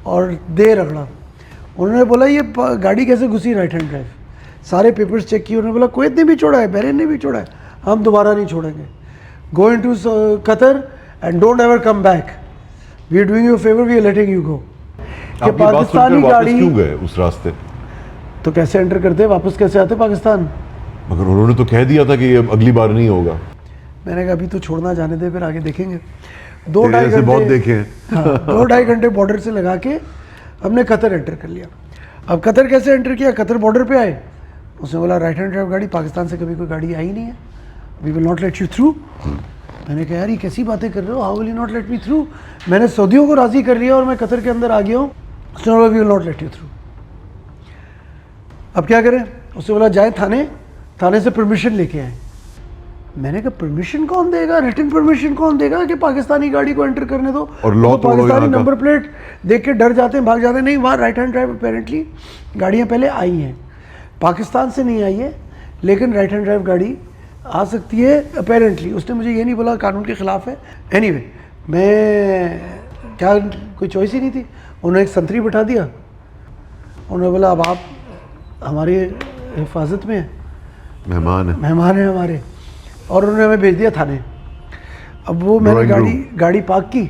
اور دے رگڑا. انہوں نے بولا یہ گاڑی کیسے گھسی رائٹ ہینڈ ڈرائیو. سارے پیپرز چیک کیے. انہوں نے بولا کویت نے بھی چھوڑا ہے, بحرین نے بھی چھوڑا ہے, ہم دوبارہ نہیں چھوڑیں گے. Go into Qatar and don't ever come back. We are doing you favour, we are letting you go. کہ پاکستانی گاڑی کیوں گئے اس راستے؟ تو کیسے انٹر کرتے, واپس کیسے آتے پاکستان؟ مگر انہوں نے تو کہہ دیا تھا کہ یہ اگلی بار نہیں ہوگا. میں نے کہا ابھی تو چھوڑنا جانے دے, پھر آگے دیکھیں گے. 2-2.5 گھنٹے بہت دیکھے ہیں. 2-2.5 گھنٹے بارڈر سے لگا کے ہم نے قطر انٹر کر لیا. اب قطر کیسے انٹر کیا؟ قطر بارڈر پہ آئے, اس نے بولا رائٹ ہینڈ ڈرائیو گاڑی, پاکستان سے کبھی کوئی گاڑی آئی نہیں ہے, we will not let you through. میں نے کہا یار یہ کیسی باتیں کر رہے ہو, how will you not let me through. میں نے سعودیوں کو راضی کر لیا اور میں قطر کے اندر آ گیا ہوں. اس نے بولا we will not let you through. اب کیا کریں؟ اس نے بولا جائیں تھانے سے پرمیشن لے کے آئیں. میں نے کہا پرمیشن کون دے گا, ریٹن پرمیشن کون دے گا کہ پاکستانی گاڑی کو انٹر کرنے دو؟ اور لو پاکستانی نمبر پلیٹ دیکھ کے ڈر جاتے ہیں, بھاگ جاتے ہیں. نہیں, وہاں رائٹ ہینڈ ڈرائیو اپیرنٹلی گاڑیاں پہلے آئی ہیں, پاکستان سے نہیں آئی ہے, لیکن رائٹ ہینڈ ڈرائیو گاڑی آ سکتی ہے اپیرنٹلی. اس نے مجھے یہ نہیں بولا قانون کے خلاف ہے. اینی وے میں کیا, کوئی چوائس ہی نہیں تھی. انہوں نے ایک سنتری بٹھا دیا. انہوں نے بولا اب آپ ہماری حفاظت میں ہیں, مہمان ہیں ہمارے, اور انہوں نے ہمیں بھیج دیا تھانے. اب وہ میں نے گاڑی پارک کی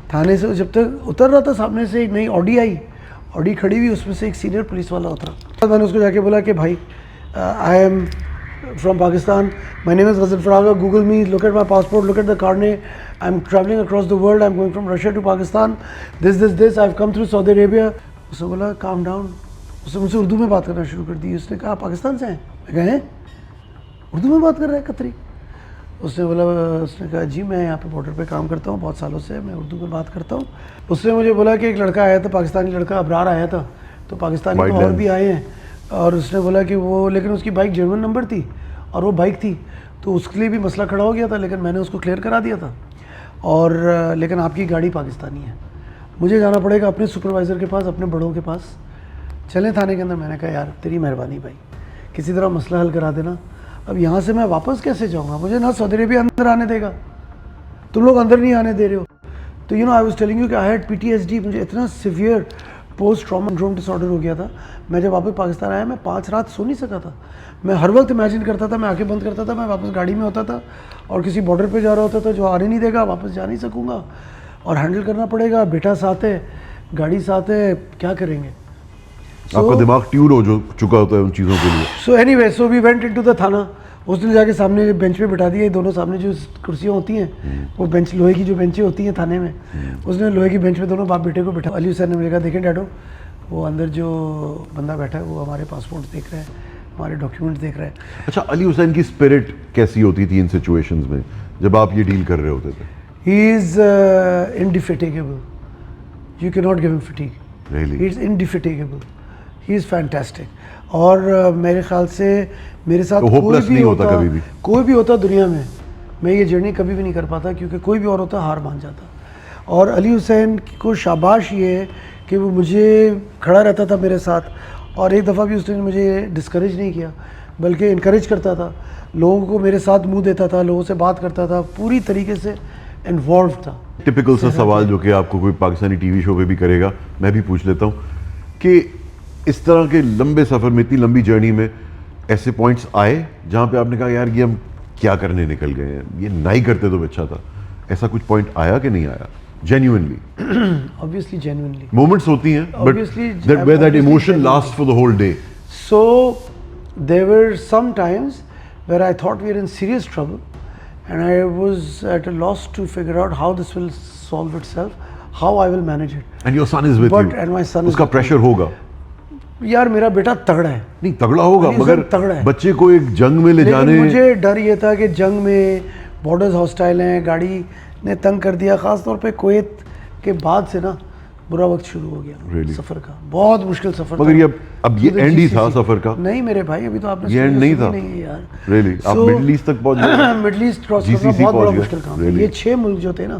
تھانے سے. جب تک اتر رہا تھا سامنے سے ایک نئی آڈی آئی, آڈی کھڑی ہوئی, اس میں سے ایک سینئر پولیس والا اترا. میں نے اس کو جا کے بولا کہ بھائی I am from Pakistan, my name is Ghazal Faragh, Google me, look at my passport, look at the carnet, I am travelling across the world, I am going from Russia to Pakistan, this I have come through Saudi Arabia. اس نے بولا کام ڈاؤن. اس نے مجھ سے اردو میں بات کرنا شروع کر دی. اس نے کہا پاکستان سے ہیں؟ میں کہا ہیں, اردو میں بات کر رہا ہے قطری. اس نے کہا جی میں یہاں پہ بارڈر پہ کام کرتا ہوں بہت سالوں سے, میں اردو میں بات کرتا ہوں. اس نے مجھے بولا کہ ایک لڑکا آیا تھا, پاکستانی لڑکا, ابرار آیا تھا, تو پاکستانی تو اور بھی آئے ہیں. اور اس نے بولا کہ وہ, لیکن اس کی بائک جرمن نمبر تھی اور وہ بائک تھی, تو اس کے لیے بھی مسئلہ کھڑا ہو گیا تھا, لیکن میں نے اس کو کلیئر کرا دیا تھا. اور لیکن آپ کی گاڑی پاکستانی ہے, مجھے جانا پڑے گا اپنے سپروائزر کے پاس, اپنے بڑوں کے پاس. چلیں تھانے کے اندر. میں نے کہا یار تیری مہربانی بھائی, کسی طرح مسئلہ حل کرا دینا. اب یہاں سے میں واپس کیسے جاؤں گا؟ مجھے نہ سعودی عربیہ اندر آنے دے گا, تم لوگ اندر نہیں آنے دے رہے ہو. تو آئی واز ٹیلنگ یو کہ آئی ہیڈ PTSD, مجھے اتنا سیویئر پوسٹ ٹراما سنڈروم ڈس آرڈر ہو گیا تھا. میں جب واپس پاکستان آیا, میں 5 رات سو نہیں سکا تھا. میں ہر وقت امیجن کرتا تھا, میں آنکھیں بند کرتا تھا, میں واپس گاڑی میں ہوتا تھا اور کسی بارڈر پہ جا رہا ہوتا تھا جو آنے نہیں دے گا, واپس جا نہیں سکوں گا, اور ہینڈل کرنا پڑے گا. بیٹا ساتھ ہے, گاڑی ساتھ ہے, کیا کریں گے؟ آپ کا دماغ ٹیون ہو چکا ہوتا ہے ان چیزوں کے لیے. So anyway, so we went into the تھانہ. اس نے جا کے سامنے بینچ پہ بٹھا دیا. دونوں سامنے جو کرسیاں ہوتی ہیں, وہ بینچ لوہے کی جو بینچیں ہوتی ہیں تھانے میں, اس نے لوہے کی بینچ پہ دونوں باپ بیٹے کو بٹھا. علی حسین نے مجھے کہا دیکھیں ڈیڈو, وہ اندر جو بندہ بیٹھا ہے وہ ہمارے پاسپورٹ دیکھ رہا ہے, ہمارے ڈاکیومنٹس دیکھ رہا ہے. اچھا, علی حسین کی اسپرٹ کیسی ہوتی تھی ان سچویشنز میں جب آپ یہ ڈیل کر رہے ہوتے تھے؟ ہی از انڈیفیٹیگیبل, یو کی ناٹ گیو ہم فٹیگ. ہی از انڈیفیٹیگیبل, ہی از فینٹاسٹک. اور میرے خیال سے میرے ساتھ کوئی بھی ہوتا دنیا میں یہ جرنی کبھی بھی نہیں کر پاتا, کیونکہ کوئی بھی اور ہوتا ہار مان جاتا. اور علی حسین کو شاباش یہ ہے کہ وہ مجھے کھڑا رہتا تھا میرے ساتھ, اور ایک دفعہ بھی اس نے مجھے ڈسکریج نہیں کیا, بلکہ انکریج کرتا تھا. لوگوں کو میرے ساتھ منہ دیتا تھا, لوگوں سے بات کرتا تھا, پوری طریقے سے انوالو تھا. ٹپیکل سا سوال جو کہ آپ کو کوئی پاکستانی ٹی وی شو پہ بھی کرے گا, میں بھی پوچھ لیتا ہوں کہ اس طرح کے لمبے سفر میں, اتنی لمبی جرنی میں ایسے پوائنٹس آئے جہاں پہ آپ نے کہا یار یہ ہم کیا کرنے نکل گئے ہیں, یہ نہیں کرتے تو اچھا تھا؟ ایسا کچھ پوائنٹ آیا کہ نہیں آیا جینیوئنلی؟ obviously genuinely مومنٹس ہوتی ہیں, but where that emotion lasts for the whole day. So there were some times where I thought we were in serious trouble and I was at a loss to figure out how this will solve itself, how I will manage it. And your son is with you. And my son is اس کا پریشر ہوگا یار, میرا بیٹا تگڑا ہے. نہیں تگڑا ہوگا, مگر بچے کو ایک جنگ میں لے جانے. مجھے ڈر یہ تھا کہ جنگ میں بارڈرز ہاسٹائل ہیں, گاڑی نے تنگ کر دیا, خاص طور پہ کویت کے بعد سے نا برا وقت شروع ہو گیا سفر کا, بہت مشکل سفر. مگر اب یہ اینڈ ہی تھا سفر کا. نہیں میرے بھائی, ابھی تو آپ نے یہ اینڈ نہیں تھا یار. ریئلی آپ مڈل ایسٹ تک پہنچ گئے. مڈل ایسٹ کراس کرنا بہت بڑا مشکل کام ہے. یہ 6 ملک جو تھے نا,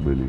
Really?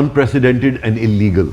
unprecedented and illegal.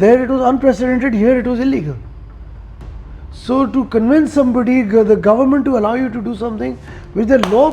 There it was unprecedented, here it was illegal. So to convince somebody, the government to allow you to do something which the law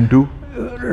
Into?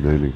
Really?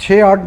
6-8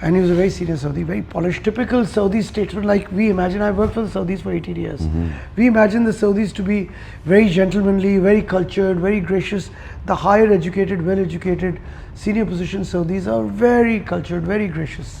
And he was a very senior Saudi, very polished, typical Saudi statesman like we imagine. I worked for the Saudis for 18 years. We imagine the Saudis to be very gentlemanly, very cultured, very gracious. The higher educated, well educated, senior position Saudis are very cultured, very gracious.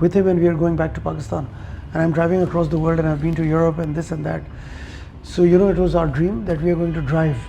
with him and we are going back to Pakistan and I'm driving across the world and I've been to Europe and this and that. So you know, it was our dream that we are going to drive.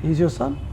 he's your son?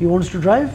He wants to drive?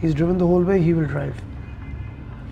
He's driven the whole way, he will drive.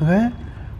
okay?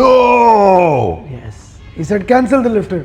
No! Yes. He said cancel the lifter.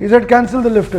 He said cancel the lifter.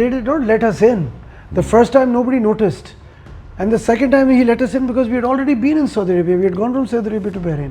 They did not let us in. The first time nobody noticed, and the second time he let us in because we had already been in Saudi Arabia. We had gone from Saudi Arabia to Bahrain.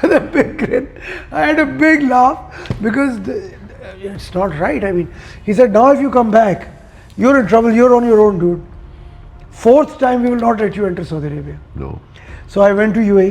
With a big grin. I had a big laugh because it's not right. I mean, he said, now if you come back, you're in trouble, you're on your own, dude. 4th time we will not let you enter Saudi Arabia. No. So I went to UAE,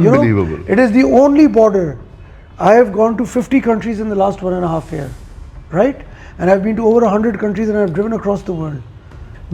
Unbelievable. You know, it is the only border. I have gone to 50 countries in the last 1.5 years, right? And I've been to over 100 countries and I've driven across the world.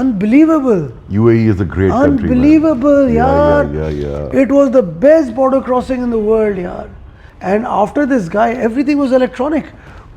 Unbelievable. UAE is a great country. Unbelievable, yaar. Yeah. It was the best border crossing in the world, yaar. And after this guy, everything was electronic.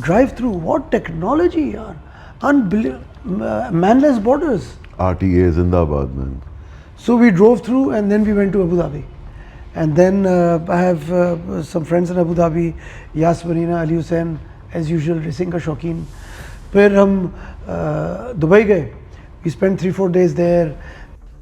drive through. What technology, yaar. Manless borders. RTA Zindabad, man. So we drove through and then we went to Abu Dhabi. And then I have some friends in Abu Dhabi, Yas Marina, Ali Hussain, as usual, racing ka shauqeen. Phir hum Dubai gaye. We spent 3-4 days there.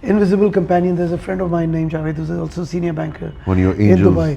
invisible companion, there's a friend of mine named Javed who's also a senior banker One of your in angels. Dubai,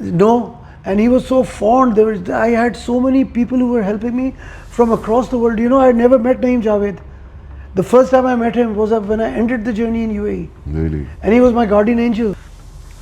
No, and he was so fond. I had so many people who were helping me from across the world. You know, I had never met Naeem Javed. The first time I met him was when I ended the journey in UAE. Really? And he was my guardian angel.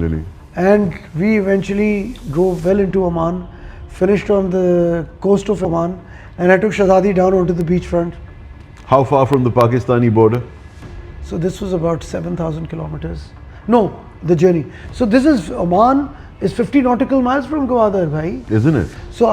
Really? And we eventually drove well into Oman, finished on the coast of Oman, and I took Shahzadi down onto the beachfront. How far from the Pakistani border? So this was about 7,000 kilometers. No, the journey. So this is Oman is 50 nautical miles from Gwadar, bhai. Isn't it? So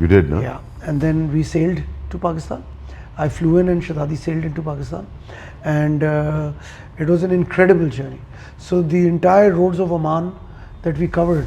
You did, no? Yeah, and then we sailed to Pakistan. I flew in and Shahzadi sailed into Pakistan, and it was an incredible journey. So the entire roads of Oman that we covered,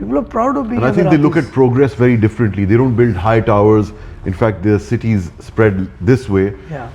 People are proud of being And I think they look at progress very differently. They don't build high towers. In fact, their cities spread this way. Yeah.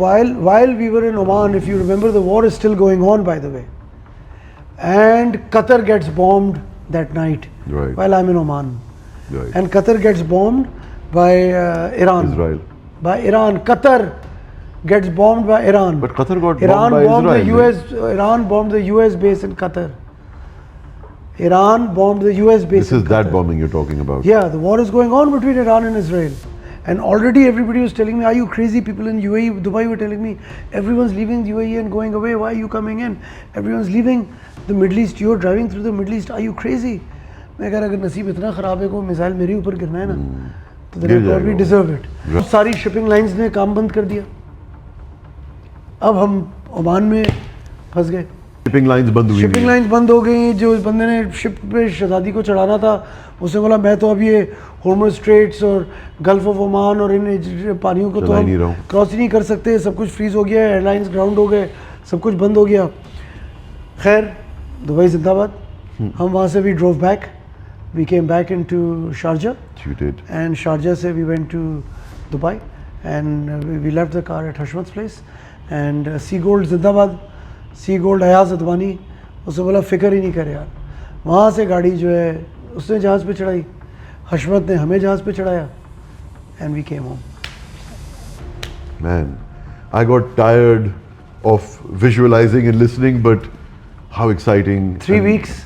while we were in Oman, if you remember, the war is still going on, by the way. And Qatar gets bombed that night. Right. While I'm in Oman. Right. And Qatar gets bombed by Iran. Israel. By Iran. Qatar gets bombed by Iran. But Qatar got bombed by Israel. Iran bombed the US base in Qatar. Iran bombed the US base This in is Qatar. that bombing you're talking about. Yeah, the war is going on between Iran and Israel. And already everybody was telling me, are you crazy? People in UAE, Dubai were telling me, everyone's leaving the UAE and going away. Why are you coming in? Everyone's leaving the Middle East. You're driving through the Middle East. Are you crazy? میں کہہ رہا اگر نصیب اتنا خراب ہے کہ میزائل میرے اوپر گرنا ہے نا تو then I probably deserve it. ساری شپنگ لائنز نے کام بند کر دیا. اب ہم عمان میں پھنس گئے. شپنگ لائنز بند ہوئی. شپنگ لائنز بند ہو گئی. جو اس بندے نے شپ پہ شہزادی کو چڑھانا تھا اس نے بولا میں تو اب یہ ہارمز اسٹریٹس اور گلف آف عمان اور ان پانیوں کو تو ہم کراس ہی نہیں کر سکتے. سب کچھ فریز ہو گیا. ایئر لائنز گراؤنڈ ہو گئے. سب کچھ بند ہو گیا. خیر دبئی زندہ باد. ہم وہاں سے وی ڈروو back. We came back into Sharjah. You did. And Sharjah se we went to Dubai and we left the car at Hashmat's place and Sea Gold Zindabad, Sea Gold Ayaz Advani اسے بولا فکر ہی نہیں کرے یار. وہاں سے گاڑی جو ہے اس نے جہاز پہ چڑھائی. حشمت نے ہمیں جہاز پہ چڑھایا and we came home. Man, I got tired of visualizing and listening, but how exciting. 3 weeks.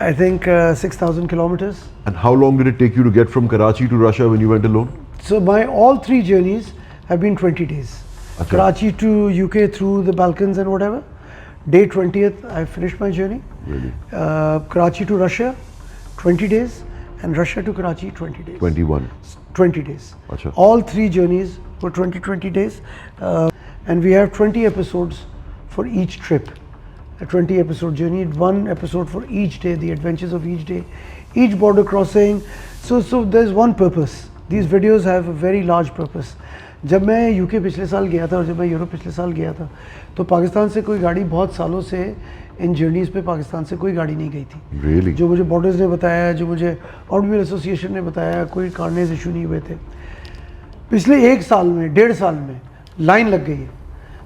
I think 6,000 kilometers. And how long did it take you to get from Karachi to Russia when you went alone? So my all 3 journeys have been 20 days. Okay. Karachi to UK through the Balkans and whatever. Day 20th I finished my journey. Really? Karachi to Russia 20 days and Russia to Karachi 20 days. 21. 20 days. Achha. All 3 journeys were 20 days. And we have 20 episodes for each trip. A 20 episode journey, 1 episode for each day, the adventures of each day, each border crossing. So there's one purpose. These videos have a very large purpose. جب میں یو کے پچھلے سال گیا تھا اور جب میں یورپ پچھلے سال گیا تھا تو پاکستان سے کوئی گاڑی بہت سالوں سے ان جرنیز پہ پاکستان سے کوئی گاڑی نہیں گئی تھی. Really? جو مجھے بارڈرز نے بتایا, جو مجھے آٹوموبائل ایسوسیشن نے بتایا, کوئی کارنیز ایشو نہیں ہوئے تھے. پچھلے 1 سال میں 1.5 سال میں لائن لگ گئی ہے.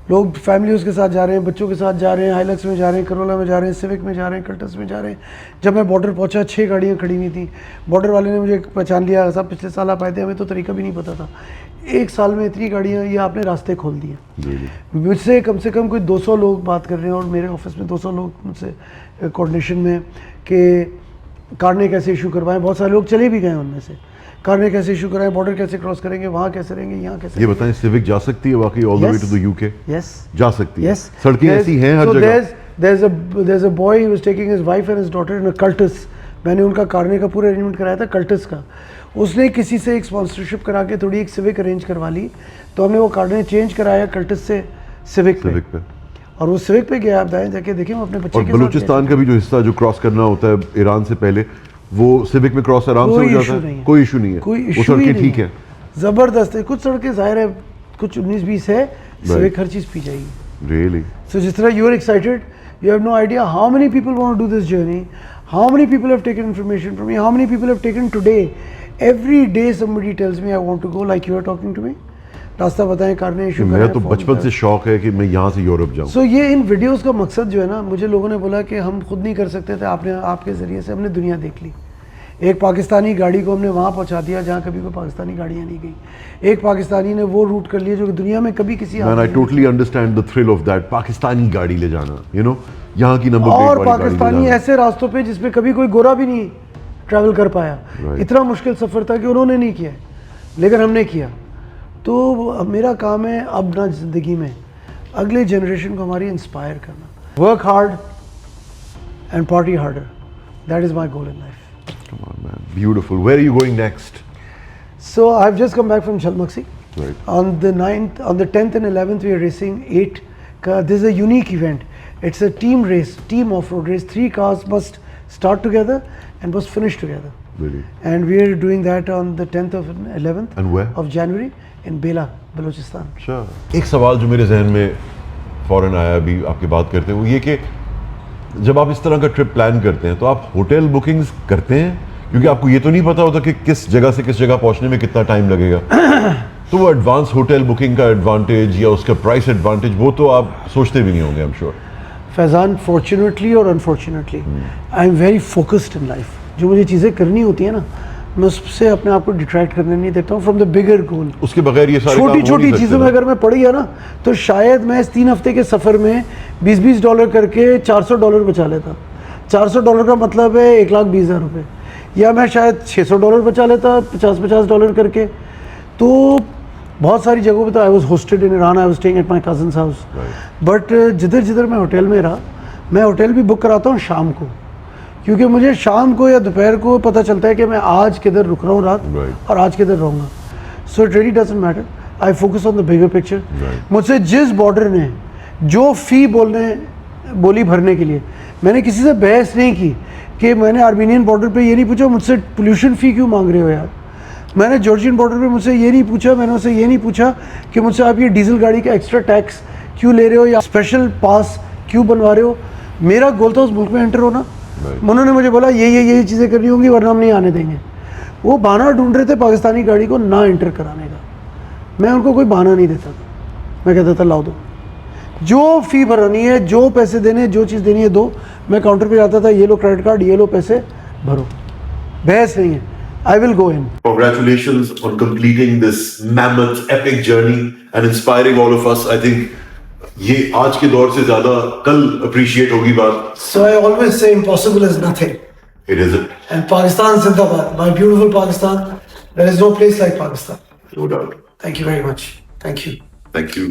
لوگ فیملیز کے ساتھ جا رہے ہیں, بچوں کے ساتھ جا رہے ہیں, ہائلکس میں جا رہے ہیں, کرولا میں جا رہے ہیں, سیوک میں جا رہے ہیں, کلٹس میں جا رہے ہیں. جب میں بارڈر پہنچا 6 گاڑیاں کھڑی ہوئی تھیں. بارڈر والے نے مجھے پہچان لیا, صاحب پچھلے سال آپ آئے تھے, ہمیں تو طریقہ بھی نہیں پتا تھا. 1 سال میں اتنی گاڑیاں, یہ آپ نے راستے کھول دیے. مجھ سے کم کوئی 200 لوگ بات کر رہے ہیں اور میرے آفس میں 200 لوگ مجھ سے کوآرڈینیشن میں کہ کارنے کیسے ایشو کروائیں. بہت سارے لوگ چلے بھی گئے ان میں سے. کارنے کیسے ایشو کرائیں, بارڈر کیسے کراس کریں گے, وہاں کیسے رہیں گے, یہاں کیسے. یہ بتائیں سیوک جا سکتی ہے واقعی all the way to the UK? Yes. جا سکتی ہے. Yes. سڑکیں ایسی ہیں ہر جگہ. There's a boy who was taking his wife and his daughter in a Cultus. میں نے ان کا کارنے کا پورا ارینجمنٹ کرایا تھا کلٹس کا. اس نے کسی سے ایک اسپانسرشپ کرا کے تھوڑی ایک سیوک ارینج کروا لی, تو ہم نے وہ کارنے چینج کرایا کلٹس سے سیوک پہ. اور وہ سیوک پہ گیا, آپ جا کے دیکھیں وہ اپنے بچے کے ساتھ. اور بلوچستان کا بھی جو حصہ جو کراس کرنا ہوتا ہے ایران سے پہلے, وہ سیوک میں کراس آرام سے ہو جاتا ہے. کوئی ایشو نہیں ہے. وہ سڑکیں ٹھیک ہیں, زبردست ہے. کچھ سڑکیں ظاہر ہے کچھ 19-20 ہے, سیوک ہر چیز پی جائے گی. Really? So جس طرح you are excited, you have no idea how many people want to do this journey, how many people have taken information from me, how many people have taken today. Every day somebody tells me I want to go, like you are talking to me. راستہ بتائیں, کارنے ایشو کریں. میں تو بچپن سے شوق ہے کہ میں یہاں سے یورپ جاؤں. سو یہ ان ویڈیوز کا مقصد جو ہے نا, مجھے لوگوں نے بولا کہ ہم خود نہیں کر سکتے تھے, آپ کے ذریعے سے ہم نے دنیا دیکھ لی. ایک پاکستانی گاڑی کو ہم نے وہاں پہنچا دیا جہاں کبھی کوئی پاکستانی گاڑیاں نہیں گئی. ایک پاکستانی نے وہ روٹ کر لیا جو کہ دنیا میں کبھی کسی. Man, I totally understand the thrill of that. Pakistani گاڑی لے جانا, you know, یہاں کی نمبر پلیٹ اور پاکستانی ایسے راستوں پہ جس پہ کبھی کوئی گورا بھی نہیں ٹریول کر پایا. اتنا مشکل سفر تھا کہ انہوں نے نہیں کیا لیکن ہم نے کیا. تو میرا کام ہے اب نا زندگی میں اگلے جنریشن کو ہماری انسپائر کرنا. Work hard and party harder, that is my goal in life. Come on, man. Beautiful. Where are you going next? So I've just come back from Chalmaxi. Right. On the 10th and 11th we are racing 8. This is a unique event. It's a team race, team off-road race. 3 cars must start together and must finish together. Really? And we are doing that on the 10th of 11th And where? of January in Bela, Balochistan. Sure. ایک سوال جو میرے ذہن میں فوراً آیا ابھی آپ کی بات کرتے ہیں, وہ یہ کہ جب آپ اس طرح کا ٹرپ پلان کرتے ہیں تو آپ ہوٹل بکنگز کرتے ہیں, کیونکہ آپ کو یہ تو نہیں پتا ہوتا کہ کس جگہ سے کس جگہ پہنچنے میں کتنا ٹائم لگے گا. تو وہ ایڈوانس ہوٹل بکنگ کا ایڈوانٹیج یا اس کا پرائس ایڈوانٹیج وہ تو آپ سوچتے بھی نہیں ہوں گے, I'm sure. فیضان, فارچونیٹلی اور unfortunately I am very focused in life. جو مجھے چیزیں کرنی ہوتی ہیں نا, میں اس سے اپنے آپ کو ڈیٹریکٹ کرنے نہیں دیتا ہوں فرام دا بگر گول. اس کے بغیر یہ سارے چھوٹی چھوٹی چیزوں میں اگر میں پڑی ہے نا, تو شاید میں اس 3 ہفتے کے سفر میں $20 کر کے $400 بچا لیتا. $400 کا مطلب ہے 1,20,000 روپے. یا میں شاید $600 بچا لیتا $50 کر کے. تو بہت ساری جگہوں پہ تو I was hosted in Iran, I was staying at my cousin's house, but جدھر جدھر میں ہوٹل میں رہا, میں ہوٹل بھی بک کراتا ہوں شام کو, کیونکہ مجھے شام کو یا دوپہر کو پتہ چلتا ہے کہ میں آج کدھر رک رہا ہوں رات اور آج کدھر رہوں گا. So it really doesn't matter, I focus on the bigger picture. مجھ سے جس بارڈر نے جو فی بولی بھرنے کے لیے, میں نے کسی سے بحث نہیں کی کہ میں نے آرمینین بارڈر پہ یہ نہیں پوچھا مجھ سے پولیوشن فی کیوں مانگ رہے ہو یار, میں نے جارجین بارڈر پہ مجھ سے یہ نہیں پوچھا, میں نے اسے یہ نہیں پوچھا کہ مجھ سے آپ یہ ڈیزل گاڑی کا ایکسٹرا ٹیکس کیوں لے رہے ہو یا اسپیشل پاس کیوں بنوا رہے ہو. میرا گول تھا اس ملک میں انٹر ہونا. انہوں نے مجھے بولا یہ چیزیں کرنی ہوں گی ورنہ ہم نہیں آنے دیں گے. وہ بہانہ ڈھونڈ رہے تھے پاکستانی گاڑی کو نہ انٹر کرانے کا, میں ان کو کوئی بہانہ نہیں دیتا تھا, میں کہتا تھا لاؤ دو, جو فی بھرانی ہے, جو پیسے دینے, جو چیز دینی ہے دو. میں کاؤنٹر پہ جاتا تھا, یہ لو کریڈٹ کارڈ, یہ لو پیسے بھرو, بحث نہیں ہے. I will go in. Congratulations on completing this mammoth epic journey and inspiring all of us. I think یہ آج کے دور سے زیادہ کل appreciate ہوگی بات. So I always say impossible is nothing. It isn't. And Pakistan Zindabad, my beautiful Pakistan. There is no place like Pakistan. No doubt. Thank you very much. Thank you. Thank you.